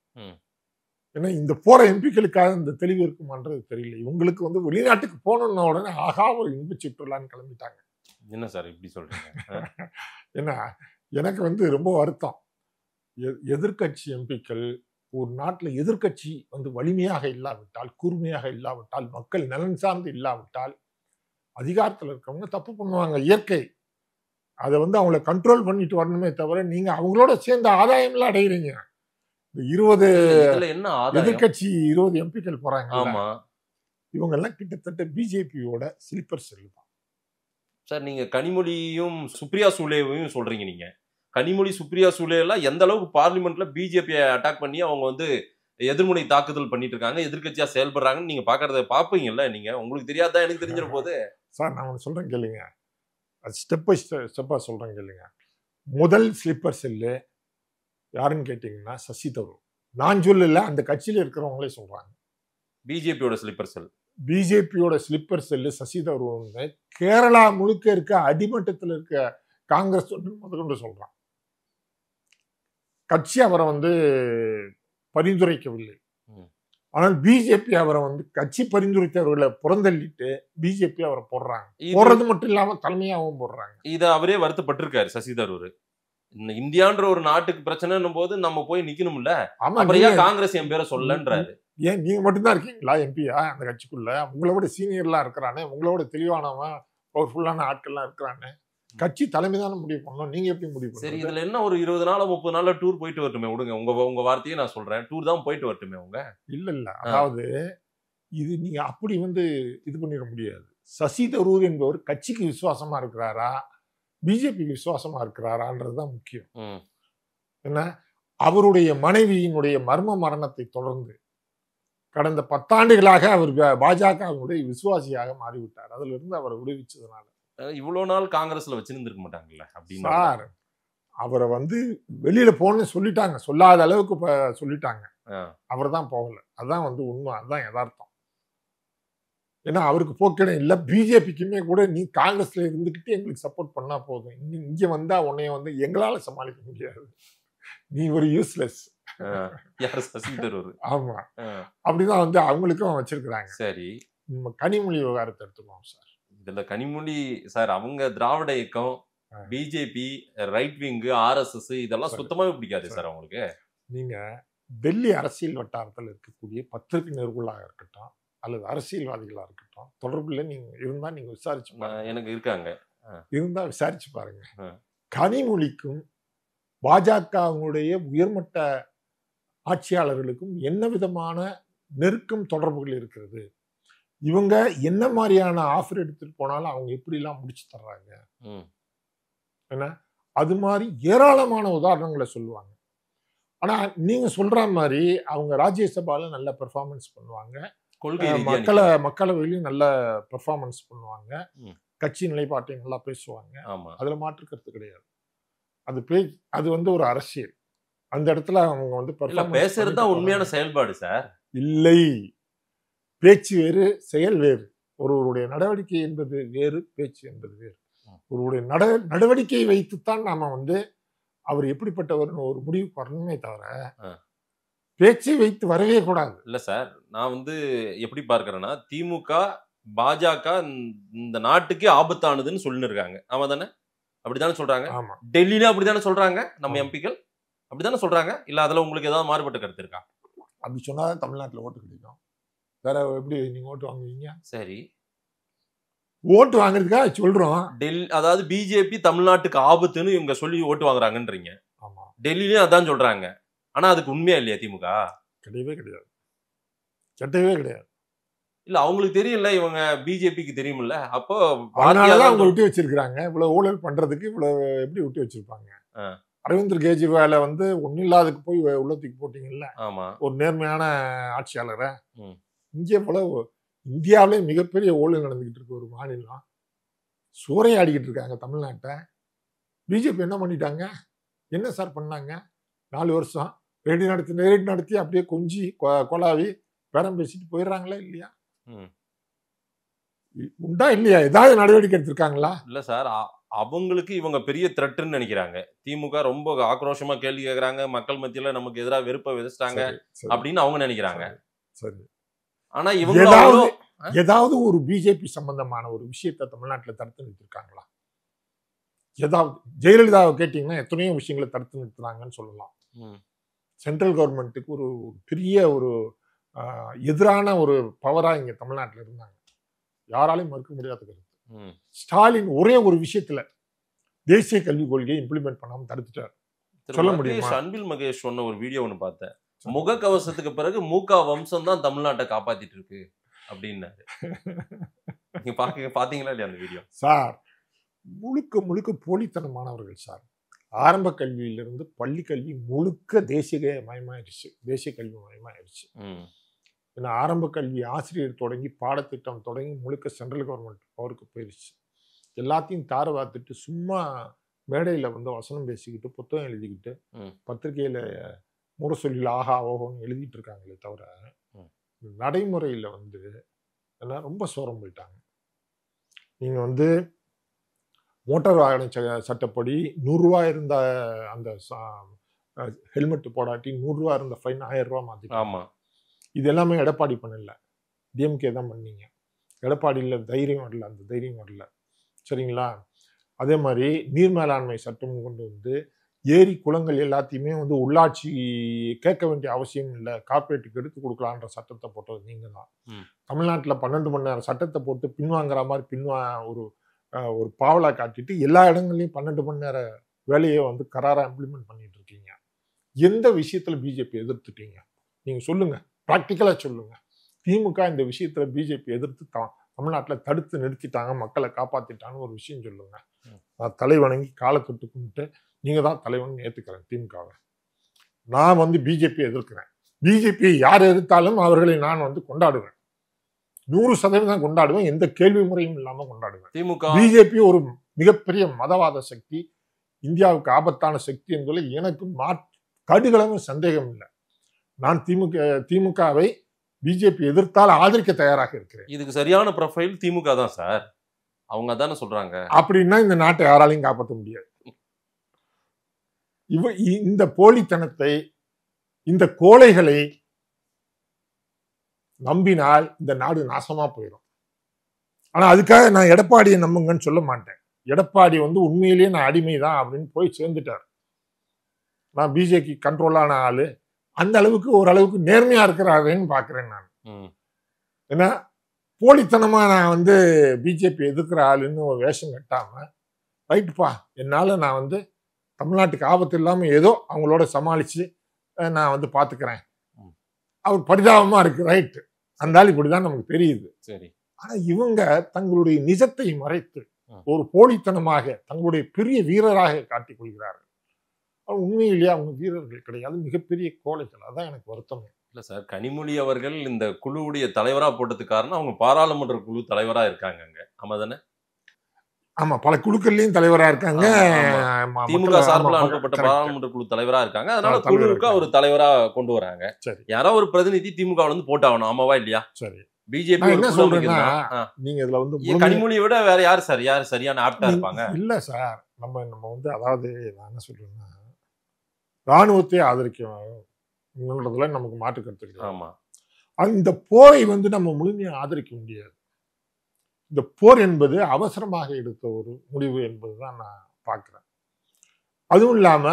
ஏன்னா இந்த போற எம்பிக்களுக்காக இந்த தெளிவு இருக்குமான்றது தெரியல. இவங்களுக்கு வந்து வெளிநாட்டுக்கு போனோம்ன உடனே ஆகா ஒரு இன்ப சுற்றுலான்னு கிளம்பிட்டாங்க. என்ன சார் இப்படி சொல்றீங்க? ஏன்னா எனக்கு வந்து ரொம்ப வருத்தம். எதிர்கட்சி எம்பிக்கள் ஒரு நாட்டில் எதிர்கட்சி வந்து வலிமையாக இல்லாவிட்டால், கூர்மையாக இல்லாவிட்டால், மக்கள் நலன் சார்ந்து இல்லாவிட்டால் அதிகாரத்தில் இருக்கவங்க தப்பு பண்ணுவாங்க, இயற்கை. அதை வந்து அவங்கள கண்ட்ரோல் பண்ணிட்டு வரணுமே தவிர நீங்க அவங்களோட சேர்ந்த ஆதாயம்லாம் அடைகிறீங்க. 20 என்ன ஆதாயம்? எதிர்கட்சி 20 எம்பிக்கள் போறாங்க. ஆமா இவங்க எல்லாம் கிட்டத்தட்ட பிஜேபியோட ஸ்லீப்பர் செல் தான் சார். நீங்க கனிமொழியும் சுப்ரியா சூலேவையும் சொல்றீங்க. நீங்க கனிமொழி சுப்ரியா சூலே எல்லாம் எந்த அளவுக்கு பார்லிமெண்ட்ல பிஜேபியை அட்டாக் பண்ணி அவங்க வந்து எதிர்முனை தாக்குதல் பண்ணிட்டு இருக்காங்க, எதிர்கட்சியா செயல்படுறாங்கன்னு நீங்க பாக்குறத பாப்பீங்கல்ல. நீங்க உங்களுக்கு தெரியாதா? எனக்கு தெரிஞ்சிட போது சார். நான் ஒன்று சொல்றேன் கேளுங்க, ஸ்டெப் பை ஸ்டெப்பா சொல்றேன் கேளுங்க. முதல் ஸ்லீப்பர் செல்லு யாருன்னு கேட்டீங்கன்னா சசி தரூர். நான் சொல்லல, அந்த கட்சியில இருக்கிறவங்களே சொல்றாங்க. பிஜேபியோட ஸ்லீப்பர் செல், பிஜேபியோட ஸ்லிப்பர் செல்லு சசி தரூர் கேரளா முழுக்க இருக்க அடிமட்டத்தில் இருக்க காங்கிரஸ் முதற்கொண்டு சொல்றான். கட்சி அவரை வந்து பரிந்துரைக்கவில்லை, ஆனால் பிஜேபி அவரை வந்து கட்சி பரிந்துரைத்தவர்களை புறந்தள்ளிட்டு பிஜேபி அவரை போடுறாங்க. போடுறது மட்டும் இல்லாம தலைமையாகவும் போடுறாங்க. இத அவரே வருத்தப்பட்டிருக்காரு சசி தரூர். இந்தியான்ற ஒரு நாட்டுக்கு பிரச்சனைன்னும் போது நம்ம போய் நிக்கணும்ல. அப்புறம் காங்கிரஸ் என் பேரை சொல்லன்றாரு. ஏன் நீங்க மட்டும்தான் இருக்கீங்களா எம்பியா அந்த கட்சிக்குள்ள? உங்களோட சீனியர்லாம் இருக்கிறானே, உங்களோட தெளிவானவன் பவர்ஃபுல்லான ஆட்கள்லாம் இருக்கிறானே. கட்சி தலைமை தானே முடிவு பண்ணணும், நீங்க எப்படி முடிவு பண்ணணும்? சரி, இதுல என்ன ஒரு 20 நாள் 30 நாள்ல டூர் போயிட்டு வரட்டுமே. விடுங்க, உங்க வார்த்தையே நான் சொல்றேன், டூர் தான் போயிட்டு வரட்டுமே. உங்க இல்ல அதாவது இது நீங்க அப்படி வந்து இது பண்ணிட முடியாது. சசி தரூர் என்பவர் கட்சிக்கு விசுவாசமா இருக்கிறாரா, பிஜேபிக்கு விசுவாசமா இருக்கிறாரான்றதுதான் முக்கியம். என்ன, அவருடைய மனைவியினுடைய மர்ம மரணத்தை தொடர்ந்து கடந்த 10 ஆண்டுகளாக அவர் பாஜகவினுடைய விசுவாசியாக மாறிவிட்டார். அதுல இருந்து அவரை விடுவிச்சதுனால இவ்வளவு நாள் காங்கிரஸ்ல வச்சிருந்திருக்க மாட்டாங்கல்ல அப்படின்னு. சார், அவரை வந்து வெளியில போன்னு சொல்லிட்டாங்க, சொல்லாத அளவுக்கு சொல்லிட்டாங்க. அவர் தான் போகல. அதுதான் வந்து உண்மை, அதுதான் யதார்த்தம். ஏன்னா அவருக்கு போக்கிடம் இல்லை. பிஜேபிக்குமே கூட நீ காங்கிரஸ்ல இருந்துகிட்டு எங்களுக்கு சப்போர்ட் பண்ணா போதும், இங்க வந்தா உன்னைய வந்து எங்களால சமாளிக்க முடியாது, நீ ஒரு யூஸ்லெஸ். ஆமா, அப்படிதான் வந்து அவங்களுக்கும் வச்சிருக்கிறாங்க. சரி, கனிமொழி விவகாரத்தை எடுத்துக்குவோம் சார். இதுல கனிமொழி சார் அவங்க திராவிட இயக்கம், பிஜேபி, ரைட் விங், RSS இதெல்லாம் சுத்தமாவே பிடிக்காது சார் அவங்களுக்கு. நீங்க டெல்லி அரசியல் வட்டாரத்தில் இருக்கக்கூடிய பத்திரிகையாளர்களாக இருக்கட்டும் அல்லது அரசியல்வாதிகளா இருக்கட்டும், தொடர்புல நீங்க இருந்தா நீங்க விசாரிச்சு பாருங்க. எனக்கு இருக்காங்க, இருந்தா விசாரிச்சு பாருங்க. கனிமொழிக்கும் பாஜகவுடைய உயர்மட்ட ஆட்சியாளர்களுக்கும் என்ன விதமான நெருக்கம் தொடர்புகள் இருக்கிறது, இவங்க என்ன மாதிரியான ஆஃபர் எடுத்துட்டு போனாலும் அவங்க எப்படிலாம் முடிச்சு தர்றாங்க, என்ன அது மாதிரி ஏராளமான உதாரணங்களை சொல்லுவாங்க. ஆனா நீங்க சொல்ற மாதிரி அவங்க ராஜ்யசபால நல்ல பெர்ஃபார்மன்ஸ் பண்ணுவாங்க, மக்களவையிலும் நல்ல பெர்ஃபார்மன்ஸ் பண்ணுவாங்க, கட்சி நிலைப்பாட்டையும் நல்லா பேசுவாங்க, அதுல மாற்றுக்கிறது கிடையாது. அது வந்து ஒரு அரசியல். அந்த இடத்துல அவங்க வந்து பேசுறது உண்மையான செயல்பாடு சார். இல்லை, பேச்சு வேறு, செயல் வேறு. ஒருவருடைய நடவடிக்கை என்பது வேறு, பேச்சு என்பது வேறு. ஒருவருடைய நடவடிக்கையை வைத்துத்தான் நாம வந்து அவர் எப்படிப்பட்டவர்னு ஒரு முடிவுக்கு வரணுமே தவிர பேச்சை வைத்து வரவே கூடாது. இல்ல சார், நான் வந்து எப்படி பார்க்கிறேன்னா, திமுக பாஜக இந்த நாட்டுக்கே ஆபத்தானதுன்னு சொல்லின்னு இருக்காங்க. ஆமா தானே? அப்படித்தானே சொல்றாங்க. டெல்லியில அப்படித்தானே சொல்றாங்க, நம்ம எம்பிக்கள் அப்படித்தானே சொல்றாங்க. இல்ல அதுல உங்களுக்கு ஏதாவது மாறுபட்ட கருத்து இருக்கா? அப்படி சொன்னாதான் தமிழ்நாட்டுல ஓட்டு கிடைக்கும். வேற எப்படி நீங்க ஓட்டு வாங்குவீங்க? சரி, ஓட்டு வாங்குறதுக்காக சொல்றோம். அதாவது பிஜேபி தமிழ்நாட்டுக்கு ஆபத்துன்னு இவங்க சொல்லி ஓட்டு வாங்குறாங்கன்றீங்க. ஆமா, டெல்லியிலயும் அதான் சொல்றாங்க. ஆனா அதுக்கு உண்மையா இல்லையா திமுக? கிடையவே கிடையாது, சட்டவே கிடையாது. இல்ல அவங்களுக்கு தெரியல, இவங்க பிஜேபிக்கு தெரியுமில்ல. அப்போ அதனாலதான் அவங்க விட்டு வச்சிருக்காங்க. இவ்வளவு ஊழல் பண்றதுக்கு இவ்வளவு எப்படி விட்டு வச்சிருப்பாங்க? அரவிந்த் கெஜ்ரிவாலை வந்து ஒன்னும் இல்லாததுக்கு போய் உள்ளத்துக்கு போட்டீங்கல்ல, ஒரு நேர்மையான ஆட்சியாளரை. இங்கே இவ்வளவு இந்தியாவிலே மிகப்பெரிய ஊழல் நடந்துகிட்டு இருக்க ஒரு மாநிலம் சூறையாடிக்கிட்டு இருக்காங்க தமிழ்நாட்டை. பிஜேபி என்ன பண்ணிட்டாங்க? என்ன சார் பண்ணாங்க? 4 வருஷம் ரெடி நடத்தி அப்படியே கொஞ்சி கொலாவி பேரம் பேசிட்டு போயிடுறாங்களா இல்லையா? உண்டா இல்லையா? ஏதாவது நடவடிக்கை எடுத்திருக்காங்களா? இல்ல சார், அவங்களுக்கு இவங்க பெரிய த்ரெட்ன்னு நினைக்கிறாங்க. திமுக ரொம்ப ஆக்ரோஷமா கேள்வி கேட்கறாங்க, மக்கள் மத்தியில நமக்கு எதிராக வெறுப்பை விதைச்சிட்டாங்க அப்படின்னு அவங்க நினைக்கிறாங்க. சரி, ஆனா இவங்க ஏதாவது ஒரு பிஜேபி சம்பந்தமான ஒரு விஷயத்தை தமிழ்நாட்டுல தடுத்து நிறுத்திருக்காங்களா? ஏதாவது ஜெயலலிதாவை கேட்டீங்கன்னா எத்தனையோ விஷயங்களை தடுத்து நிறுத்துறாங்கன்னு சொல்லலாம். சென்ட்ரல் கவர்மெண்ட்டுக்கு ஒரு பெரிய ஒரு எதிரான ஒரு பவரா இங்க தமிழ்நாட்டில் இருந்தாங்க. யாராலையும் மறுக்க முடியாத கருத்து. ஸ்டாலின் ஒரே ஒரு விஷயத்துல தேசிய கல்விக் கொள்கையை இம்ப்ளிமெண்ட் பண்ணாம தடுத்துட்டார். சொல்ல முடியுமா? அன்பில் மகேஷ் சொன்ன ஒரு வீடியோ ஒன்று பார்த்தேன். முகக்கவசத்துக்கு பிறகு மூகா வம்சம் தான் தமிழ்நாட்டை காப்பாத்திட்டு இருக்கு அப்படின்னாரு. நீங்க பாத்தீங்களா இல்லையா அந்த வீடியோ? சார், முழுக்க முழுக்க போலித்தனமானவர்கள் சார். ஆரம்ப கல்வியிலிருந்து பள்ளி கல்வி முழுக்க தேசிய கல்வி மயமாயிருச்சு. ஏன்னா ஆரம்ப கல்வி ஆசிரியர் தொடங்கி பாடத்திட்டம் தொடங்கி முழுக்க சென்ட்ரல் கவர்மெண்ட் பவருக்கு போயிருச்சு. எல்லாத்தையும் தார பார்த்துட்டு சும்மா மேடையில் வந்து வசனம் பேசிக்கிட்டு புத்தகம் எழுதிக்கிட்டு பத்திரிகையில் முரசொலியில் ஆஹா ஓஹோன்னு எழுதிட்டு இருக்காங்களே தவிர நடைமுறையில் வந்து எல்லாம் ரொம்ப சோரம் போயிட்டாங்க. நீங்கள் வந்து மோட்டார் வாகன சட்டப்படி 100 ரூபா இருந்த அந்த ஹெல்மெட் போடாட்டி 100 ரூபா இருந்த ஃபைன் 1000 ரூபா மாற்றிட்டாங்க. ஆமாம், இது எல்லாமே எடப்பாடி பண்ணல, டிஎம்கே தான் பண்ணீங்க. எடப்பாடியில் தைரியம் வரல, அந்த தைரியம் வரல. சரிங்களா? அதே மாதிரி நீர் மேலாண்மை சட்டம் கொண்டு வந்து ஏரி குளங்கள் எல்லாத்தையுமே வந்து உள்ளாட்சி கேட்க வேண்டிய அவசியம் இல்லை, கார்பரேட்டுக்கு எடுத்து கொடுக்கலான்ற சட்டத்தை போட்டது நீங்கள் தான். தமிழ்நாட்டில் 12 மணி நேரம் சட்டத்தை போட்டு பின்வாங்குற மாதிரி ஒரு பாவலா காட்டிட்டு எல்லா இடங்கள்லையும் 12 மணி நேர வேலையை வந்து கராராக இம்ப்ளிமெண்ட் பண்ணிட்டு இருக்கீங்க. எந்த விஷயத்தில் பிஜேபி எதிர்த்துட்டீங்க நீங்கள் சொல்லுங்கள், ப்ராக்டிக்கலாக சொல்லுங்கள். திமுக இந்த விஷயத்தில் பிஜேபி எதிர்த்து தமிழ்நாட்டில் தடுத்து நிறுத்திட்டாங்க, மக்களை காப்பாற்றிட்டான்னு ஒரு விஷயம் சொல்லுங்க. நான் தலைவணங்கி காலை தொட்டு கும்பிட்டு நீங்கள் தான் தலைவன் ஏற்றுக்கிறேன் திமுகவை. நான் வந்து பிஜேபி எதிர்க்கிறேன். பிஜேபி யார் எதிர்த்தாலும் அவர்களை நான் வந்து கொண்டாடுவேன், 100% கொண்டாடுவேன், எந்த கேள்வி முறையும் இல்லாமல் கொண்டாடுவேன். திமுக பிஜேபி ஒரு மிகப்பெரிய மதவாத சக்தி, இந்தியாவுக்கு ஆபத்தான சக்தி என்பதில் எனக்கு கடுகளவும் சந்தேகம் இல்லை. நான் திமுகவை பிஜேபி எதிர்த்தால் ஆதரிக்க தயாராக இருக்கிறேன். இதுக்கு சரியான ப்ரொஃபைல் திமுக தான் சார், அவங்க தானே சொல்றாங்க. அப்படின்னா இந்த நாட்டை யாராலையும் காப்பாற்ற முடியாது. இந்த போலித்தனத்தை, இந்த கோழைகளை நம்பினால் இந்த நாடு நாசமா போயிடும். ஆனா அதுக்காக நான் எடப்பாடியை நம்புங்கன்னு சொல்ல மாட்டேன். எடப்பாடி வந்து உண்மையிலேயே நான் அடிமைதான் அப்படின்னு போய் சேர்ந்துட்டார். நான் பிஜேபி கண்ட்ரோலான ஆளு, அந்த அளவுக்கு ஓரளவுக்கு நேர்மையா இருக்கிறாருன்னு பாக்குறேன் நான். ஏன்னா போலித்தனமா நான் வந்து பிஜேபி எதிர்க்கிற ஆளுன்னு ஒரு வேஷம் கட்டாம, ரைட்டுப்பா என்னால நான் வந்து தமிழ்நாட்டுக்கு ஆபத்து இல்லாம ஏதோ அவங்களோட சமாளிச்சு நான் வந்து பாத்துக்கிறேன், அவர் பரிதாபமா இருக்கு, ரைட்டு, அந்த ஆள் இப்படிதான் நமக்கு தெரியுது. சரி. ஆனா இவங்க தங்களுடைய நிஜத்தை மறைத்து ஒரு போலித்தனமாக தங்களுடைய பெரிய வீரராக காட்டிக் கொள்கிறார்கள். உண்மையிலேயே அவங்க வீரர்கள் கிடையாது, மிகப்பெரிய கோழைகள். அதான் எனக்கு வருத்தம். இல்லை சார், கனிமொழி அவர்கள் இந்த குழுவுடைய தலைவராக போட்டதுக்கு காரணம் அவங்க பாராளுமன்ற குழு தலைவராக இருக்காங்க அங்கே. ஆமா தானே? ஆமா, பல குழுக்கள்லையும் தலைவராக இருக்காங்க. திமுக சார்பில் அனுப்பப்பட்ட பாராளுமன்ற குழு தலைவராக இருக்காங்க. அதனால குழுவுக்கு ஒரு தலைவராக கொண்டு வராங்க. சரி, யாரோ ஒரு பிரதிநிதி திமுக வந்து போட்டாகணும், ஆமாவா இல்லையா? சரி. பிஜேபி என்ன சொல்றீங்கன்னா, நீங்க இதுல வந்து கனிமொழியை விட வேற யாரு சார், யாரு சரியான ஆப்டா இருப்பாங்க? இல்ல சார், நம்ம வந்து அதாவது நான் என்ன சொல்றேன்னா, ராணுவத்தை ஆதரிக்கிறதுல நமக்கு மாற்று கருத்து கிடையாது. ஆமா, அந்த போரை வந்து நம்ம முழுமையாக ஆதரிக்க முடியாது. இந்த போர் என்பது அவசரமாக எடுத்த ஒரு முடிவு என்பதுதான் நான் பார்க்கிறேன். அதுவும் இல்லாம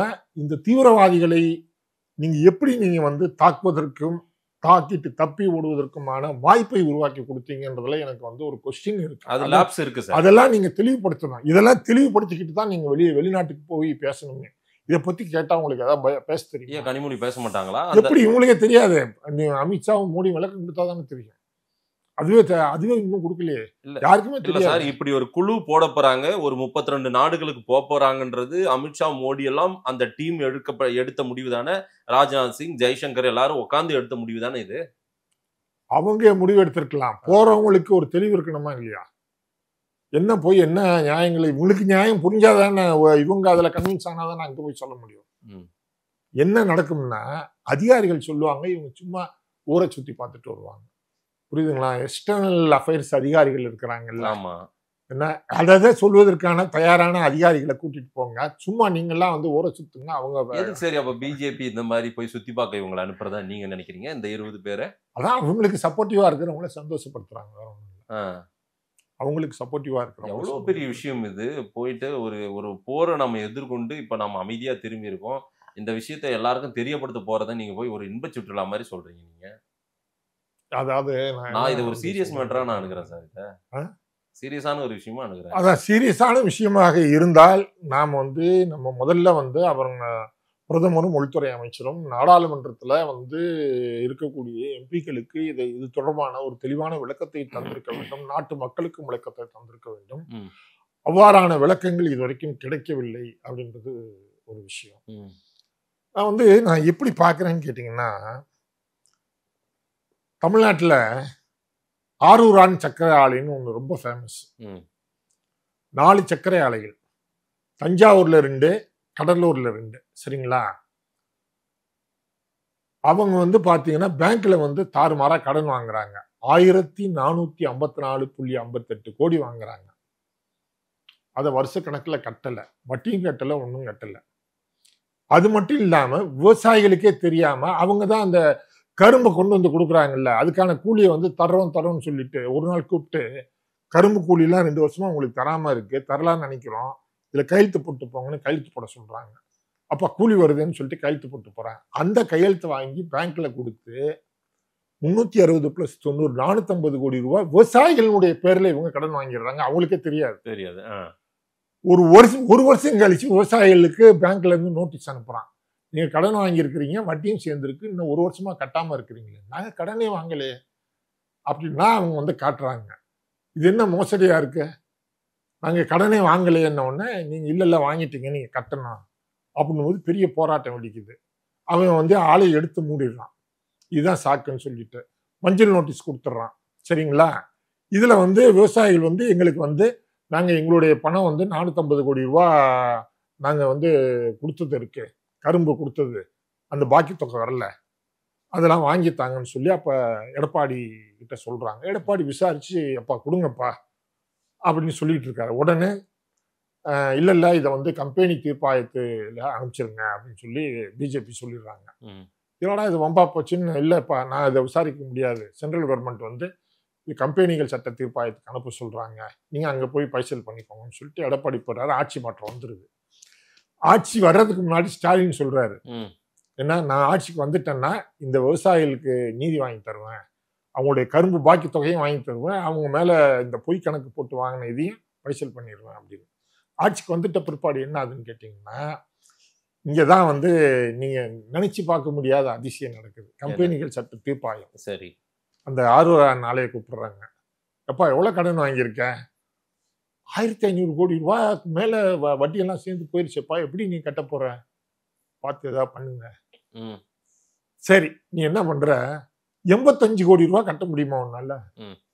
இந்த தீவிரவாதிகளை நீங்க எப்படி நீங்க வந்து தாக்குவதற்கும் தாக்கிட்டு தப்பி ஓடுவதற்குமான வாய்ப்பை உருவாக்கி கொடுத்தீங்கன்றதுல எனக்கு வந்து ஒரு கொஸ்டின் இருக்கு. அதெல்லாம் நீங்க தெளிவுபடுத்தணும். இதெல்லாம் தெளிவுபடுத்திக்கிட்டு தான் நீங்க வெளிநாட்டுக்கு போய் பேசணுமே. இதை பத்தி கேட்டா உங்களுக்கு ஏதாவது பேச தெரியும்? கனிமொழி பேச மாட்டாங்களா? எப்படி இவங்களுக்கே தெரியாது? அமித்ஷாவும் மோடி விளக்கம் கொடுத்தா தானே தெரியும். அதுவே இன்னும் கொடுக்கலையே, யாருக்குமே தெரியல சார். இப்படி ஒரு குழு போட போறாங்க, ஒரு 32 நாடுகளுக்கு போறாங்கன்றது அமித்ஷா மோடி எல்லாம் அந்த டீம் எடுத்த முடிவு தானே? ராஜ்நாத் சிங், ஜெய்சங்கர் எல்லாரும் உட்கார்ந்து எடுத்த முடிவு தானே இது? அவங்க முடிவு எடுத்திருக்கலாம், போறவங்களுக்கு ஒரு தெளிவு இருக்கணுமா இல்லையா? என்ன போய் என்ன நியாயங்களை உங்களுக்கு நியாயம் புரிஞ்சாதானே இவங்க அதுல கன்வின்ஸ் ஆனாதான் அங்க போய் சொல்ல முடியும். என்ன நடக்கும்னா, அதிகாரிகள் சொல்லுவாங்க, இவங்க சும்மா ஊரை சுத்தி பார்த்துட்டு வருவாங்க. புரியுதுங்களா? எக்ஸ்டர்னல் அஃபேர்ஸ் அதிகாரிகள் இருக்கிறாங்கல்ல, என்ன அதை சொல்வதற்கான தயாரான அதிகாரிகளை கூட்டிட்டு போங்க. சும்மா நீங்கெல்லாம் வந்து ஊரை சுத்துங்க அவங்க. சரி, அப்ப பிஜேபி இந்த மாதிரி போய் சுத்தி பார்க்க இவங்களை அனுப்புறதா நீங்க நினைக்கிறீங்க? இந்த 20 பேரை அதான் அவங்களுக்கு சப்போர்ட்டிவா இருக்கிறவங்கள சந்தோஷப்படுத்துறாங்க. அவங்களுக்கு சப்போர்ட்டிவா இருக்கிறோம். எவ்வளவு பெரிய விஷயம் இது. போயிட்டு ஒரு போரை நம்ம எதிர்கொண்டு இப்ப நம்ம அமைதியா திரும்பி இருக்கோம். இந்த விஷயத்த எல்லாருக்கும் தெரியப்படுத்த போறத நீங்க போய் ஒரு இன்ப சுற்றுலா மாதிரி சொல்றீங்க. நீங்க அதாவது நான் இது ஒரு சீரியஸ் மேட்டரா நான் நினைக்கிறேன் சார். சீரியஸான ஒரு விஷயமா அணுகிறேன். அதான் சீரியஸான விஷயமாக இருந்தால் நாம் நம்ம முதல்ல அவங்க பிரதமரும் உள்துறை அமைச்சரும் நாடாளுமன்றத்துல இருக்கக்கூடிய எம்பிக்களுக்கு இது தொடர்பான ஒரு தெளிவான விளக்கத்தை தந்திருக்க வேண்டும். நாட்டு மக்களுக்கும் விளக்கத்தை தந்திருக்க வேண்டும். அவ்வாறான விளக்கங்கள் இதுவரைக்கும் கிடைக்கவில்லை அப்படின்றது ஒரு விஷயம். நான் எப்படி பாக்குறேன்னு கேட்டீங்கன்னா, தமிழ்நாட்டுல ஆரூரான் சர்க்கரை ஆலைன்னு ஒண்ணு ரொம்ப ஃபேமஸ். 4 சர்க்கரை ஆலைகள், தஞ்சாவூர்ல 2, கடலூர்ல 2, சரிங்களா? அவங்க பாத்தீங்கன்னா பேங்க்ல தாறுமாறா கடன் வாங்குறாங்க. 1454.58 கோடி வாங்குறாங்க. அதை வருஷ கணக்குல கட்டல, வட்டியும் கட்டல, ஒன்றும் கட்டல. அது மட்டும் இல்லாம விவசாயிகளுக்கே தெரியாம அவங்க தான் அந்த கரும்பை கொண்டு கொடுக்குறாங்கல்ல, அதுக்கான கூலியை தரோம்னு சொல்லிட்டு ஒரு நாள் கூப்பிட்டு கரும்பு கூலிலாம் 2 வருஷமா உங்களுக்கு தராம இருக்கு, தரலான்னு நினைக்கிறோம், இதுல கையெழுத்து போட்டு போங்கன்னு கையெழுத்து போட சொல்றாங்க. அப்ப கூலி வருதுன்னு சொல்லிட்டு கையெழுத்து போட்டு போறாங்க. அந்த கையெழுத்து வாங்கி பேங்க்ல கொடுத்து 360 + 90 450 கோடி ரூபாய் விவசாயிகளுடைய பேர்ல இவங்க கடன் வாங்கிடுறாங்க. அவங்களுக்கே தெரியாது. ஒரு வருஷம் கழிச்சு விவசாயிகளுக்கு பேங்க்ல இருந்து நோட்டீஸ் அனுப்புறான், நீங்க கடன் வாங்கியிருக்கிறீங்க, வட்டியும் சேர்ந்துருக்கு, இன்னும் 1 வருஷமா கட்டாம இருக்கிறீங்களே, நாங்க கடனே வாங்கலே அப்படின்னா அவங்க காட்டுறாங்க. இது என்ன மோசடியா இருக்கு, நாங்க கடனே வாங்கலையேன்ன உடனே நீங்க இல்ல வாங்கிட்டீங்க, நீங்க கட்டணும் அப்படின்னு போது பெரிய போராட்டம் வெடிக்குது. அவன் ஆளை எடுத்து மூடிடுறான், இதுதான் சாக்குன்னு சொல்லிட்டு மஞ்சள் நோட்டீஸ் கொடுத்துட்றான். சரிங்களா? இதுல விவசாயிகள் எங்களுக்கு நாங்க எங்களுடைய பணம் 450 கோடி ரூபா நாங்க கொடுத்தது இருக்கு, கரும்பு கொடுத்தது, அந்த பாக்கி தொகை வரல, அதெல்லாம் வாங்கித்தாங்கன்னு சொல்லி அப்ப எடப்பாடி கிட்ட சொல்றாங்க. எடப்பாடி விசாரிச்சு அப்பா கொடுங்கப்பா அப்படின்னு சொல்லிட்டு இருக்காரு. உடனே இல்ல இதை கம்பெனி தீர்ப்பாயத்துல அனுப்பிச்சிருங்க அப்படின்னு சொல்லி பிஜேபி சொல்லிடுறாங்க. இதோட இது வம்பா போச்சுன்னு, இல்லப்பா நான் இதை விசாரிக்க முடியாது, சென்ட்ரல் கவர்மெண்ட் இது கம்பெனிகள் சட்ட தீர்ப்பாயத்துக்கு அனுப்ப சொல்றாங்க, நீங்க அங்க போய் பைசல் பண்ணிக்கோங்கன்னு சொல்லிட்டு எடப்பாடி போறாரு. ஆட்சி மாற்றம் வந்துருது. ஆட்சி வர்றதுக்கு முன்னாடி ஸ்டாலின் சொல்றாரு, ஏன்னா நான் ஆட்சிக்கு வந்துட்டேன்னா இந்த விவசாயிகளுக்கு நீதி வாங்கி தருவேன், அவங்களுடைய கரும்பு பாக்கி தொகையும் வாங்கி தருவேன், அவங்க மேல இந்த பொய் கணக்கு போட்டு வாங்கின இதையும் பைசல் பண்ணிடுவேன் அப்படின்னு. ஆட்சிக்கு வந்துட்ட பிற்பாடு என்ன ஆகுதுன்னு கேட்டீங்கன்னா, இங்கதான் நீங்க நினைச்சு பார்க்க முடியாத அதிசயம் நடக்குது. கம்பெனிகள் சட்ட தீர்ப்பாயம் சரி அந்த ஆரூரான் ஆலையை கூப்பிடுறாங்க. எப்பா எவ்வளவு கடன் வாங்கியிருக்க? 1500 கோடி ரூபாய்க்கு மேல வட்டியெல்லாம் சேர்ந்து போயிருச்சுப்பா, எப்படி நீ கட்ட போற? பார்த்து ஏதாவது பண்ணுங்க. சரி நீ என்ன பண்ற, 85 கோடி ரூபாய் கட்ட முடியுமா உன்னால?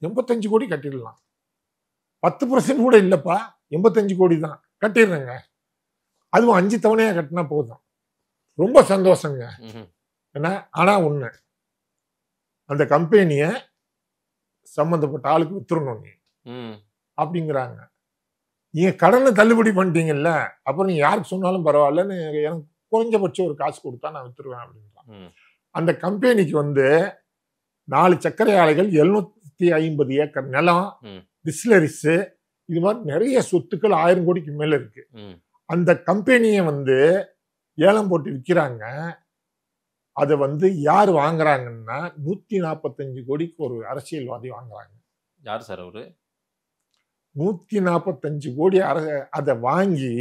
85 கோடி கட்டிடலாம். 10% கூட இல்லப்பா, 85 கோடி தான் கட்டிடுறேங்க, அதுவும் 5 தவணையா கட்டினா போதும், ரொம்ப சந்தோஷங்க. என்ன ஆனா ஒண்ணு, அந்த கம்பெனிய சம்பந்தப்பட்ட ஆளுக்கு வித்துறணும் நீ அப்படிங்கிறாங்க. நீங்க கடனை தள்ளுபடி பண்ணிட்டீங்கல்ல, அப்புறம் நீங்க யாருக்கு சொன்னாலும் பரவாயில்லன்னு எனக்கு குறைஞ்சபட்சம் ஒரு காசு கொடுத்தா நான் வித்துருவேன் அப்படின்றான். அந்த கம்பெனிக்கு 4 சர்க்கரை ஆலைகள், 750 ஏக்கர் நிலம், டிஸ்லரிஸ், இது மாதிரி நிறைய சொத்துக்கள் 1000 கோடிக்கு மேல இருக்கு. அந்த கம்பெனியை ஏலம் போட்டு விற்கிறாங்க. அதை யார் வாங்குறாங்கன்னா 145 கோடிக்கு ஒரு அரசியல்வாதி வாங்குறாங்க. யார் சார் அவரு? 145 கோடி அதை வாங்கி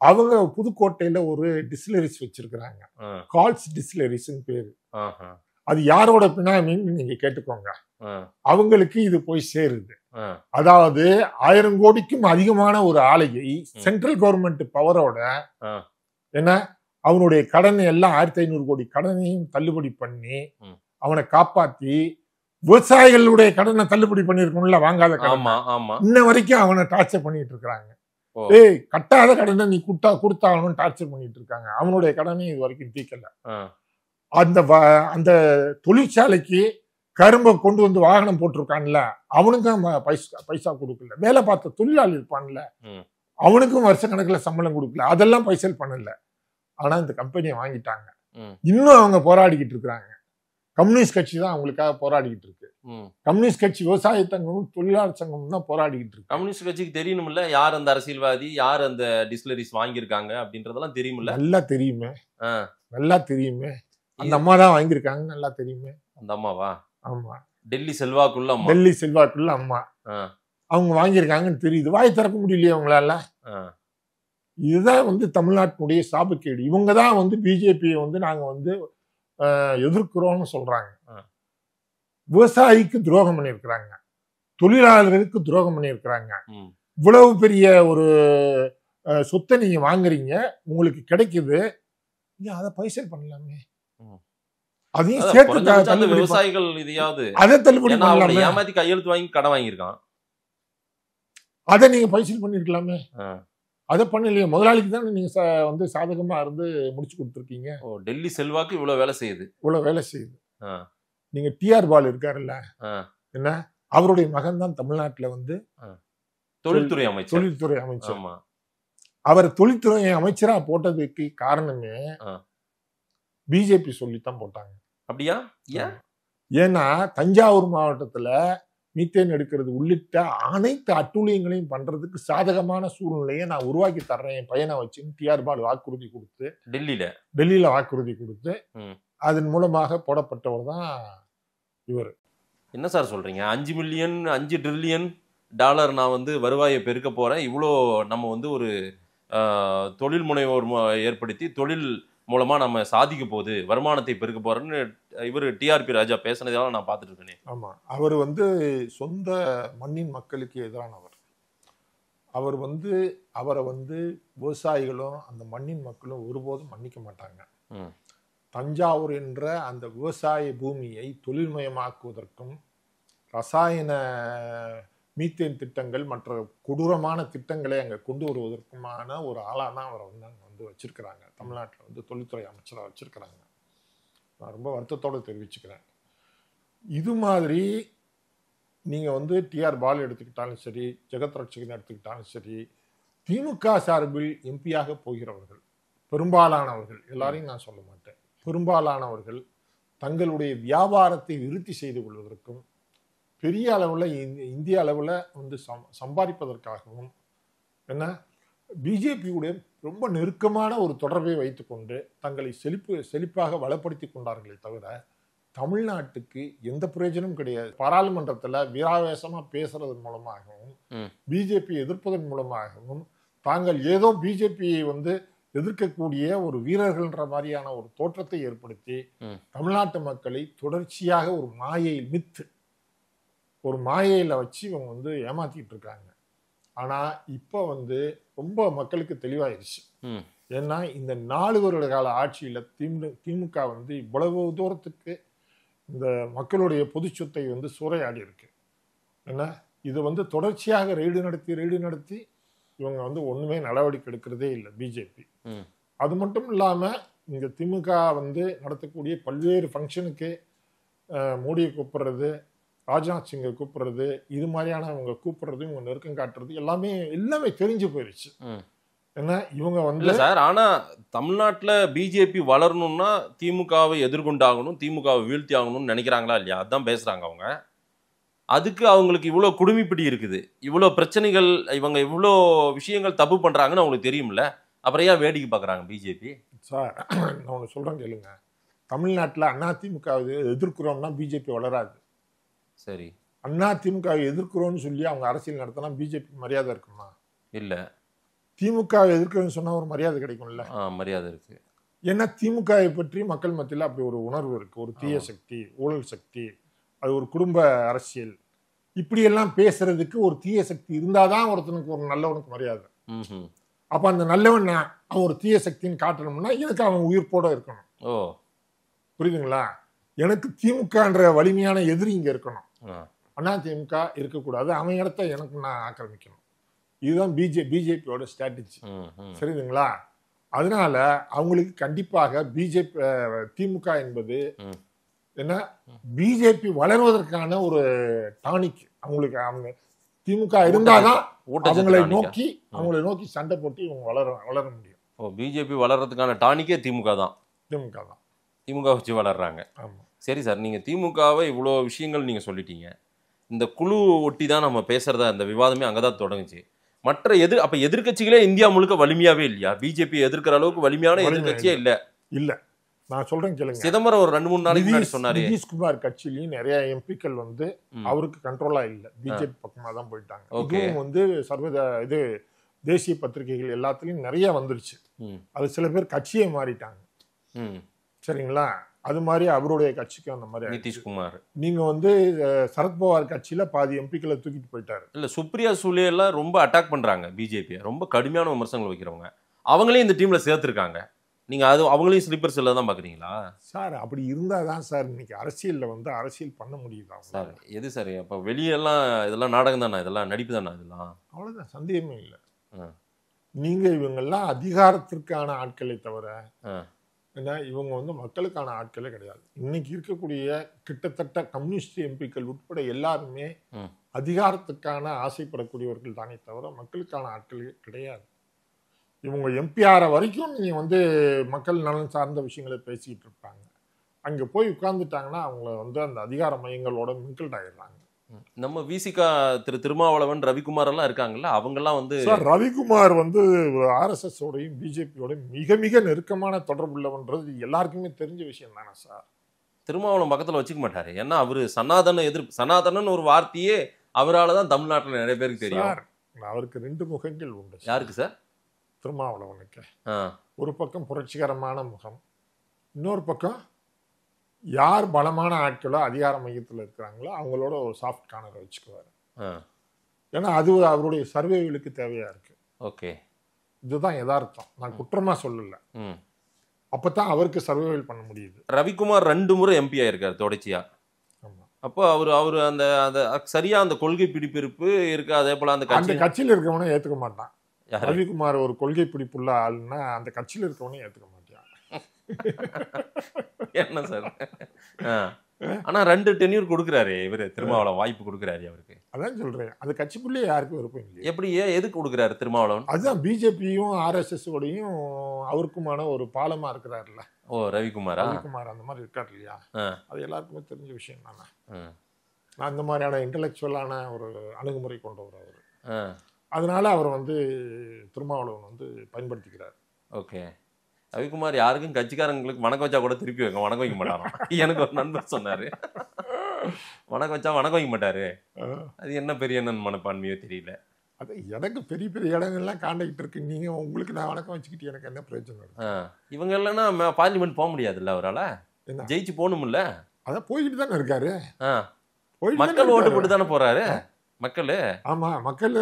அவங்க புதுக்கோட்டையில ஒரு டிஸ்லரிஸ் வச்சிருக்கிறாங்க, கால்ஸ் டிஸ்லரிஸ் பேரு. அது யாரோட பினாமின்னு நீங்க கேட்டுக்கோங்க. அவங்களுக்கு இது போய் சேருது. அதாவது 1000 கோடிக்கும் அதிகமான ஒரு ஆலையை சென்ட்ரல் கவர்மெண்ட் பவரோட என்ன அவனுடைய கடன் எல்லாம் 1500 கோடி கடனையும் தள்ளுபடி பண்ணி அவனை காப்பாத்தி, விவசாயிகளுடைய கடனை தள்ளுபடி பண்ணிருக்கணும்ல, வாங்காத கடன், இன்ன வரைக்கும் அவனை டார்ச்சர் பண்ணிட்டு இருக்காங்க. ஏய் கட்டாத கடனை நீ கொடுத்தாகணும்னு டார்ச்சர் பண்ணிட்டு இருக்காங்க. அவனுடைய கடனையும் இது வரைக்கும் தீக்கல. அந்த தொழிற்சாலைக்கு கரும்பை கொண்டு வாகனம் போட்டிருக்கான்ல, அவனுக்கும் பைசா கொடுக்கல. வேலை பார்த்த தொழிலாளி இருப்பான்ல, அவனுக்கும் வருஷ கணக்குல சம்பளம் கொடுக்கல, அதெல்லாம் பைசல் பண்ணல. ஆனா இந்த கம்பெனியை வாங்கிட்டாங்க. இன்னும் அவங்க போராடிக்கிட்டு இருக்கிறாங்க. கம்யூனிஸ்ட் கட்சி தான் அவங்களுக்காக போராடிக்கிட்டு இருக்கு. கம்யூனிஸ்ட் கட்சி, விவசாய சங்கமும் தொழிலாளர் சங்கமும் தான் போராடிக்கிட்டு இருக்கு. கம்யூனிஸ்ட் கட்சிக்கு தெரியணும்ல யார் அந்த அரசியல்வாதி, யார் அந்த டிஸ்லரிஸ் வாங்கியிருக்காங்க அப்படின்றதெல்லாம் தெரியும்ல. நல்லா தெரியுமே, நல்லா தெரியுமே. அந்த அம்மா தான் வாங்கியிருக்காங்க, நல்லா தெரியுமே. அந்த அம்மாவா? ஆமா, டெல்லி செல்வாக்குள்ள அம்மா. டெல்லி செல்வாக்குள்ள அம்மா. அவங்க வாங்கியிருக்காங்கன்னு தெரியுது. வாய் திறக்க முடியலையே அவங்களால. இதுதான் வந்து தமிழ்நாட்டினுடைய சாபக்கேடு. இவங்க தான் வந்து பிஜேபியை வந்து நாங்க வந்து எதிர்க்கிறோம்னு சொல்றாங்க. விவசாயிக்கு துரோகம் பண்ணியிருக்கிறாங்க, தொழிலாளர்களுக்கு துரோகம் பண்ணியிருக்கிறாங்க. இவ்வளவு பெரிய ஒரு சொத்தை நீங்க வாங்குறீங்க, உங்களுக்கு கிடைக்குது, அதை பைசல் பண்ணலாமே. அதையும் சேர்த்து விவசாயிகள் இதையாவது அதை தள்ளுபடி பண்ணலாமே. ஏமாத்தி கையெழுத்து வாங்கி கடன் வாங்கியிருக்கான், அதை நீங்க பைசல் பண்ணிருக்கலாமே. அதை பண்ணலையே. முதலாளிக்கு தான் நீங்க வந்து சாதகமா இருந்து முடிச்சு கொடுத்துருக்கீங்க. டெல்லி செல்வாக்கு இவ்வளவு வேலை செய்யுது, இவ்வளவு வேலை செய்யுது. நீங்க டிஆர் பாலு இருக்காருல்ல, என்ன அவருடைய மகன் தான் தமிழ்நாட்டுல வந்து தொழில்துறை அமைச்சர். அவர் தொழில்துறை அமைச்சரா போட்டதுக்கு காரணமே பிஜேபி சொல்லித்தான் போட்டாங்க. அப்படியா? ஏன்னா தஞ்சாவூர் மாவட்டத்துல மீத்தேன் எடுக்கிறது உள்ளிட்ட அனைத்து அட்டூழியங்களையும் பண்றதுக்கு சாதகமான சூழ்நிலையை நான் உருவாக்கி தர்றேன் என் பையனை வச்சுன்னு டிஆர் பாலு வாக்குறுதி கொடுத்து, டெல்லியில வாக்குறுதி கொடுத்து அதன் மூலமாக போடப்பட்டவர் தான் இவர். என்ன சார் சொல்றீங்க? 5 மில்லியன் 5 ட்ரில்லியன் டாலர் நான் வந்து வருவாயை பெருக்க போறேன், இவ்வளோ நம்ம வந்து ஒரு தொழில் முனைவோர் ஏற்படுத்தி தொழில் மூலமா நம்ம சாதிக்க போகுது, வருமானத்தை பெருக்க போறேன்னு இவர் டிஆர்பி ராஜா பேசினதெல்லாம் நான் பார்த்துட்டு இருக்கேன். ஆமா, அவர் வந்து சொந்த மண்ணின் மக்களுக்கு எதிரானவர். அவர் வந்து அவரை வந்து விவசாயிகளும் அந்த மண்ணின் மக்களும் ஒருபோதும் மன்னிக்க மாட்டாங்க. தஞ்சாவூர் என்ற அந்த விவசாய பூமியை தொழில்மயமாக்குவதற்கும் ரசாயன மீத்தேன் திட்டங்கள் மற்ற கொடூரமான திட்டங்களை அங்கே கொண்டு வருவதற்குமான ஒரு ஆளாக தான் அவரை வந்து அங்கே வந்து வச்சிருக்கிறாங்க. தமிழ்நாட்டில் வந்து தொழில்துறை அமைச்சராக வச்சிருக்கிறாங்க. நான் ரொம்ப வருத்தத்தோடு தெரிவிச்சுக்கிறேன். இது மாதிரி நீங்கள் வந்து டிஆர் பாலு எடுத்துக்கிட்டாலும் சரி, ஜெகத் ரட்சகன் எடுத்துக்கிட்டாலும் சரி, திமுக சார்பில் எம்பியாக போகிறவர்கள் பெரும்பாலானவர்கள், எல்லாரையும் நான் சொல்ல மாட்டேன், பெரும்பாலானவர்கள் தங்களுடைய வியாபாரத்தை விருத்தி செய்து கொள்வதற்கும் பெரிய அளவில் இந்திய அளவில் வந்து சம்பாதிப்பதற்காகவும் என்ன பிஜேபியுடைய ரொம்ப நெருக்கமான ஒரு தொடர்பை வைத்துக்கொண்டு தங்களை செழிப்பாக வளப்படுத்தி கொண்டார்களே தவிர தமிழ்நாட்டுக்கு எந்த பிரயோஜனமும் கிடையாது. பாராளுமன்றத்தில் வீராவேசமாக பேசுறதன் மூலமாகவும் பிஜேபி எதிர்ப்பதன் மூலமாகவும் தாங்கள் ஏதோ பிஜேபியை வந்து எதிர்க்கக்கூடிய ஒரு வீரர்கள்ன்ற மாதிரியான ஒரு தோற்றத்தை ஏற்படுத்தி தமிழ்நாட்டு மக்களை தொடர்ச்சியாக ஒரு மாயையில் ஒரு மாயையில வச்சு இவங்க வந்து ஏமாத்திட்டு இருக்காங்க. ஆனா இப்ப வந்து ரொம்ப மக்களுக்கு தெளிவாயிருச்சு. ஏன்னா இந்த 4 வருட கால ஆட்சியில திமுக வந்து இவ்வளவு தூரத்துக்கு இந்த மக்களுடைய பொது சொத்தை வந்து சூறையாடி இருக்கு. ஏன்னா இது வந்து தொடர்ச்சியாக ரெய்டு நடத்தி இவங்க வந்து ஒண்ணுமே நடவடிக்கை எடுக்கிறதே இல்லை பிஜேபி. அது மட்டும் இல்லாம இங்க திமுக வந்து நடத்தக்கூடிய பல்வேறு ஃபங்க்ஷனுக்கு மோடியை கூப்பிடுறது, ராஜ்நாத் சிங்கை கூப்பிடுறது, இது மாதிரியான அவங்க கூப்பிடுறது, இவங்க நெருக்கம் காட்டுறது எல்லாமே தெரிஞ்சு போயிருச்சு. ஏன்னா இவங்க வந்து சார், ஆனா தமிழ்நாட்டுல பிஜேபி வளரணும்னா திமுகவை எதிர்கொண்டாகணும், திமுகவை வீழ்த்தி ஆகணும்னு நினைக்கிறாங்களா இல்லையா? அதான் பேசுறாங்க அவங்க. அதுக்கு அவங்களுக்கு இவ்வளோ குடுமிப்பிடி இருக்குது, இவ்வளோ பிரச்சனைகள், இவங்க இவ்வளோ விஷயங்கள் தப்பு பண்றாங்கன்னு அவங்களுக்கு தெரியும்ல, அப்புறம் ஏன் வேடிக்கை பார்க்குறாங்க பிஜேபி? சார் நான் ஒன்று சொல்றேன் கேளுங்க. தமிழ்நாட்டில் அதிமுக எதிர்க்கிறோம்னா பிஜேபி வளராது. சரி, அதிமுகவை எதிர்க்கிறோம்னு சொல்லி அவங்க அரசியல் நடத்தினா பிஜேபிக்கு மரியாதை இருக்குமா? இல்லை. திமுகவை எதிர்க்கிறோம்னு சொன்னா ஒரு மரியாதை கிடைக்கும்ல? மரியாதை இருக்கு. ஏன்னா திமுகவை பற்றி மக்கள் மத்தியில் அப்படி ஒரு உணர்வு இருக்கு. ஒரு தீய சக்தி, ஊழல் சக்தி, அது ஒரு குடும்ப அரசியல், இப்படியெல்லாம் பேசுறதுக்கு ஒரு தீய சக்தி இருந்தாதான் ஒருத்தனுக்கு ஒரு நல்லவனுக்கு மரியாதை. அப்ப அந்த நல்லவன் அவன் ஒரு தீய சக்தின்னு காட்டணும்னா எனக்கு அவன் உயிர்ப்போட இருக்கணும். புரியுதுங்களா? எனக்கு திமுகன்ற வலிமையான எதிரி இங்க இருக்கணும், அதிமுக இருக்கக்கூடாது. அவன் இடத்த எனக்கு நான் ஆக்கிரமிக்கணும். இதுதான் பிஜேபியோட ஸ்ட்ராட்டஜி. சரிங்களா? அதனால அவங்களுக்கு கண்டிப்பாக திமுக என்பது என்ன, பிஜேபி வளர்வதற்கான ஒரு டானிக். அவங்களுக்கு அவங்க திமுக இருந்தாதான் அவங்களை நோக்கி சண்டை போட்டு இவங்க வளர முடியும். பிஜேபி வளர்றதுக்கான டானிக்கே திமுக தான். திமுக வச்சு வளர்றாங்க. சரி சார், நீங்க திமுகவை இவ்வளோ விஷயங்கள் நீங்க சொல்லிட்டீங்க. இந்த குழு ஒட்டி தான் நம்ம பேசுறதா இந்த விவாதமே அங்கதான் தொடங்குச்சு. மற்ற அப்ப எதிர்கட்சிகளே இந்தியா முழுக்க வலிமையாவே இல்லையா? பிஜேபி எதிர்க்கிற அளவுக்கு வலிமையான எதிர்கட்சியே இல்ல. நான் சொல்றேன் கேளுங்க. சிதம்பரம் ஒரு 2-3 நாளைக்கு முன்னாடி சொன்னாரு. நிதிஷ்குமார் கட்சியிலையும் நிறைய எம்பிக்கள் வந்து அவருக்கு கண்ட்ரோலா இல்ல, பிஜேபி பக்கமா தான் போயிட்டாங்க. இதுவும் வந்து இது தேசிய பத்திரிகைகள் எல்லாத்துலயும் நிறைய வந்துருச்சு. அது சில பேர் கட்சியை மாறிட்டாங்க. சரிங்களா? அது மாதிரி அவருடைய கட்சிக்கு அந்த மாதிரி நிதிஷ்குமார். நீங்க வந்து சரத்பவார் கட்சியில பாதி எம்பிக்களை தூக்கிட்டு போயிட்டாரு. இல்ல சுப்ரியா சூலே எல்லாம் ரொம்ப அட்டாக் பண்றாங்க பிஜேபி, ரொம்ப கடுமையான விமர்சனங்கள் வைக்கிறவங்க. அவங்களையும் இந்த டீம்ல சேர்த்திருக்காங்க. நீங்க அது அவங்களையும் ஸ்லீப்பர் செல்ல தான் பாக்குறீங்களா சார்? அப்படி இருந்தாதான் சார் இன்னைக்கு அரசியல்ல வந்து அரசியல் பண்ண முடியுதா சார்? எது சார்? அப்ப வெளியெல்லாம் இதெல்லாம் நாடகம் தானே, இதெல்லாம் நடிப்பு தானே, இதெல்லாம் அவ்வளவுதான், சந்தேகமே இல்லை. நீங்க இவங்கெல்லாம் அதிகாரத்திற்கான ஆட்களை தவிர ஏன்னா இவங்க வந்து மக்களுக்கான ஆட்களே கிடையாது. இன்னைக்கு இருக்கக்கூடிய கிட்டத்தட்ட கம்யூனிஸ்ட் எம்பிக்கள் உட்பட எல்லாருமே அதிகாரத்துக்கான ஆசைப்படக்கூடியவர்கள் தானே தவிர மக்களுக்கான ஆட்களே கிடையாது. இவங்க எம்பி ஆற வரைக்கும் நீங்க வந்து மக்கள் நலன் சார்ந்த விஷயங்களை பேசிக்கிட்டு இருப்பாங்க. அங்க போய் உட்கார்ந்துட்டாங்கன்னா அவங்கள வந்து அந்த அதிகார மையங்களோட மிங்கிள்ட் ஆயிடுறாங்க. நம்ம விசிகா திருமாவளவன், ரவிக்குமார் எல்லாம் இருக்காங்கல்ல, அவங்கெல்லாம் வந்து ரவிக்குமார் வந்து ஆர்எஸ்எஸ் ஓடையும் பிஜேபியோடையும் மிக மிக நெருக்கமான தொடர்பு உள்ளவன்றது எல்லாருக்குமே தெரிஞ்ச விஷயம் தானே சார். திருமாவளவன் பக்கத்துல வச்சுக்க மாட்டாரு. ஏன்னா அவரு சனாதனன் ஒரு வார்த்தையே அவரால் தான் தமிழ்நாட்டில் நிறைய பேருக்கு தெரியும். அவருக்கு 2 முகங்கள் உண்டு. யாருக்கு சார்? திருமாவளவனுக்கு. ஒரு பக்கம் புரட்சிகரமான முகம், இன்னொரு பக்கம் யார் பலமான ஆட்களோ அதிகார மையத்தில் இருக்கிறாங்களோ அவங்களோட ஒரு சாஃப்ட் கார்னரை வச்சுக்குவார். ஏன்னா அது அவருடைய சர்வேவிலுக்கு தேவையா இருக்கு. ஓகே, இதுதான் யதார்த்தம், நான் குற்றமா சொல்லல. அப்பதான் அவருக்கு சர்வேவில் பண்ண முடியுது. ரவிக்குமார் 2 முறை எம்பி ஆயிருக்காரு தொடர்ச்சியா. அப்போ அவரு அந்த சரியா அந்த கொள்கை பிடிப்பிருப்பு இருக்கு. அதே போல அந்த கட்சியில் இருக்கவனே ஏத்துக்க மாட்டான். ரவிக்குமார் ஒரு கொள்கை பிடிப்புள்ள ஆளுன்னா அந்த கட்சியில் இருக்கவனே ஏத்துக்க மாட்டான். என்ன சார்? ஆனா 2 டென்யூர் கொடுக்குறாரு இவரு திருமாவளவன், வாய்ப்பு கொடுக்குறாரு அவருக்கு. அதான் சொல்றேன், அது கட்சிக்குள்ளேயே யாருக்கும் விருப்பம் இல்லை. எப்படி எதுக்கு கொடுக்குறாரு திருமாவளவன்? அதுதான் பிஜேபியும் ஆர்எஸ்எஸ் ஓடையும் அவருக்குமான ஒரு பாலமா இருக்கிறாருல்ல. ஓ, ரவிக்குமார் அந்த மாதிரி இருக்காரு இல்லையா? அது எல்லாருக்குமே தெரிஞ்ச விஷயம் தானே. நான் இந்த மாதிரியான இன்டலெக்சுவலான ஒரு அணுகுமுறை கொண்டவர் அவர். அதனால அவர் வந்து திருமாவளவன் வந்து பயன்படுத்திக்கிறார். ஓகே, ரவிக்குமார் யாருக்கும் கட்சிக்காரங்களுக்கு வணக்கம் வச்சா கூட திருப்பி வணக்கம் வைக்க மாட்டாராம். எனக்கு ஒரு நண்பர் சொன்னாரு, வணக்கம் வச்சா வணக்கம் வைக்க மாட்டாரு. அது என்ன பெரிய மனப்பான்மையோ தெரியல. அது எனக்கு பெரிய பெரிய இடங்கள்லாம் காண்டாக்ட் இருக்கு. நீங்க உங்களுக்கு நான் வணக்கம் வச்சுக்கிட்டு எனக்கு என்ன பிரயோஜனம்? இவங்க இல்லைன்னா பார்லிமெண்ட் போக முடியாதுல்ல அவரால், ஜெயிச்சு போகணும்ல. அதான் போய்கிட்டு தானே இருக்காரு. மக்கள் ஓட்டு போட்டு தானே போறாரு. மக்கள், ஆமா, மக்கள்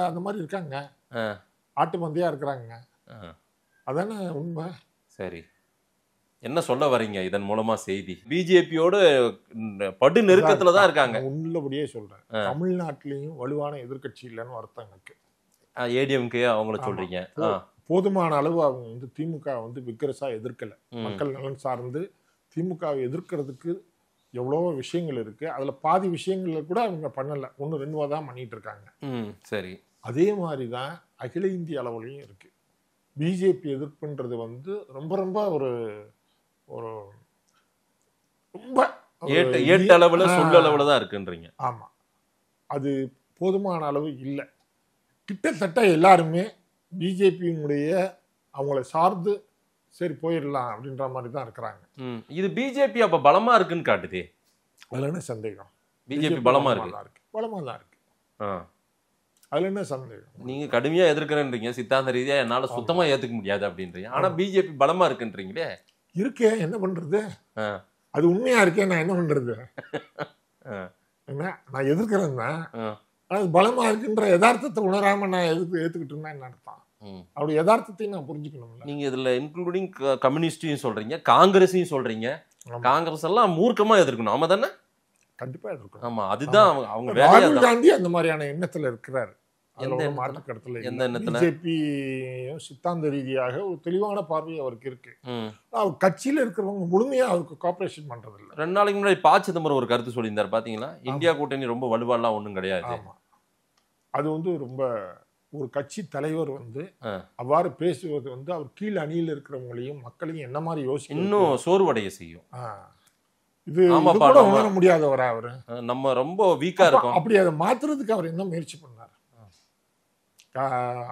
அந்த மாதிரி இருக்காங்க, ஆட்டு மந்தையா இருக்கிறாங்க. அதானே உண்மை. சரி, என்ன சொல்ல வரீங்க இதன் மூலமா? செய்தி பிஜேபியோட படு நெருக்கத்துல தான் இருக்காங்க. உள்ளபடியே சொல்றேன், தமிழ்நாட்டிலையும் வலுவான எதிர்கட்சி இல்லைன்னு அர்த்தம் எனக்கு. ஏடிஎம்கே அவங்கள சொல்றீங்க. போதுமான அளவு அவங்க வந்து திமுக வந்து விக்ரஸா எதிர்க்கல. மக்கள் நலன் சார்ந்து திமுகவை எதிர்க்கிறதுக்கு எவ்வளவோ விஷயங்கள் இருக்கு. அதுல பாதி விஷயங்கள்ல கூட அவங்க பண்ணல, 1-2 தான் பண்ணிட்டு இருக்காங்க. சரி, அதே மாதிரிதான் அகில இந்திய அளவுலையும் இருக்கு. பிஜேபி எதிர்ப்புன்றது வந்து ரொம்ப ரொம்ப ஒரு ஒரு ரொம்ப ஏட்டளவுல சொல்லளவுல தான் இருக்குன்றீங்க. ஆமா, அது போதுமான அளவு இல்லை. கிட்டத்தட்ட எல்லாருமே பிஜேபியினுடைய அவங்கள சார்ந்து சரி போயிடலாம் அப்படின்ற மாதிரி தான் இருக்கிறாங்க. இது பிஜேபி அப்ப பலமா இருக்குன்னு காட்டுது. அதுல என்ன சந்தேகம்? பிஜேபி பலமா இருக்கு, பலமா தான் இருக்கு. அதுல என்ன சந்தேகம்? நீங்க கடுமையா எதிர்க்கிறேன்றீங்க, சித்தாந்த ரீதியா என்னால சுத்தமா ஏத்துக்க முடியாது அப்படின்றீங்க. ஆனா பிஜேபி பலமா இருக்குன்றீங்களே. இருக்கே, என்ன பண்றது? அது உண்மையா இருக்கே, நான் என்ன பண்றது? என்ன, நான் எதிர்க்கிறேன் தான், அது பலமா இருக்குன்ற யதார்த்தத்தை உணராம நான் ஏத்துக்கிட்டு இருந்தா என்ன அர்த்தம்? அவருடைய யதார்த்தத்தையும் நான் புரிஞ்சுக்கணும். நீங்க இதுல இன்க்ளூடிங் கம்யூனிஸ்டையும் சொல்றீங்க, காங்கிரஸையும் சொல்றீங்க. காங்கிரஸ் எல்லாம் மூர்க்கமா எதிர்க்கணும். ஆமா தானே? கண்டிப்பா எதிர்க்கணும். ஆமா, அதுதான் அவங்க வேலையா. ராகுல் காந்தி அந்த மாதிரியான எண்ணத்துல இருக்கிறாரு. மாற்று கருத்துல பிஜேபி சித்தாந்த ரீதியாக ஒரு தெளிவான பார்வை அவருக்கு இருக்கு. அவர் கட்சியில இருக்கிறவங்க முழுமையா அவருக்கு கோஆபரேஷன் பண்றது இல்லை. 2 நாளைக்கு முன்னாடி ப. சிதம்பரம் ஒரு கருத்து சொல்லியிருந்தார் பாத்தீங்களா? இந்தியா கூட்டணி ரொம்ப வலுவாலாம் ஒண்ணும் கிடையாது. ஆமா, அது வந்து ரொம்ப ஒரு கட்சி தலைவர் வந்து அவ்வாறு பேசுவது வந்து அவர் கீழ் அணியில் இருக்கிறவங்களையும் மக்களையும் என்ன மாதிரி யோசிக்க இன்னும் சோர்வடைய செய்யும். இது கூட உணர முடியாதவரா அவரு? நம்ம ரொம்ப வீக்கா இருக்கோம். அப்படி அதை மாத்துறதுக்கு அவர் என்ன முயற்சி பண்ணார்?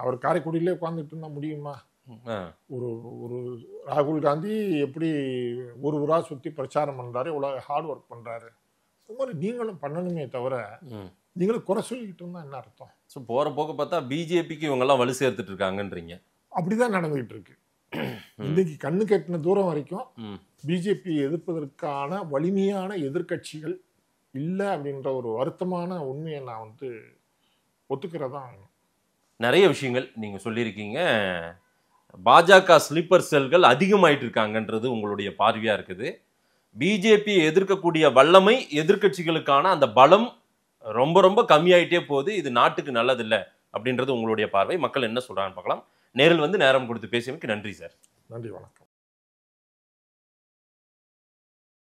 அவர் காரைக்குடியிலே உட்கார்ந்துட்டு இருந்தா முடியுமா? ஒரு ஒரு ராகுல் காந்தி எப்படி ஒரு ஊரா சுற்றி பிரச்சாரம் பண்ணுறாரு, இவ்வளோ ஹார்ட் ஒர்க் பண்ணுறாரு, அது மாதிரி நீங்களும் பண்ணணுமே தவிர நீங்களும் குறை சொல்லிக்கிட்டு இருந்தால் என்ன அர்த்தம்? ஸோ போகிற போக்க பார்த்தா பிஜேபிக்கு இவங்கெல்லாம் வலு சேர்த்துட்டு இருக்காங்கன்றீங்க. அப்படிதான் நடந்துகிட்டு இருக்கு. இன்னைக்கு கண்ணு கெட்டின தூரம் வரைக்கும் பிஜேபி எதிர்ப்பதற்கான வலிமையான எதிர்கட்சிகள் இல்லை அப்படின்ற ஒரு வருத்தமான உண்மையை நான் வந்து ஒத்துக்கிறதா. நிறைய விஷயங்கள் நீங்கள் சொல்லியிருக்கீங்க. பாஜக ஸ்லீப்பர் செல்கள் அதிகமாயிட்டு இருக்காங்கன்றது உங்களுடைய பார்வையாக இருக்குது. பிஜேபி எதிர்க்கக்கூடிய வல்லமை, எதிர்கட்சிகளுக்கான அந்த பலம் ரொம்ப ரொம்ப கம்மியாயிட்டே போகுது. இது நாட்டுக்கு நல்லதில்லை அப்படின்றது உங்களுடைய பார்வை. மக்கள் என்ன சொல்கிறாங்கன்னு பார்க்கலாம். நேரில் வந்து நேரம் கொடுத்து பேசியமைக்கு நன்றி சார். நன்றி, வணக்கம்.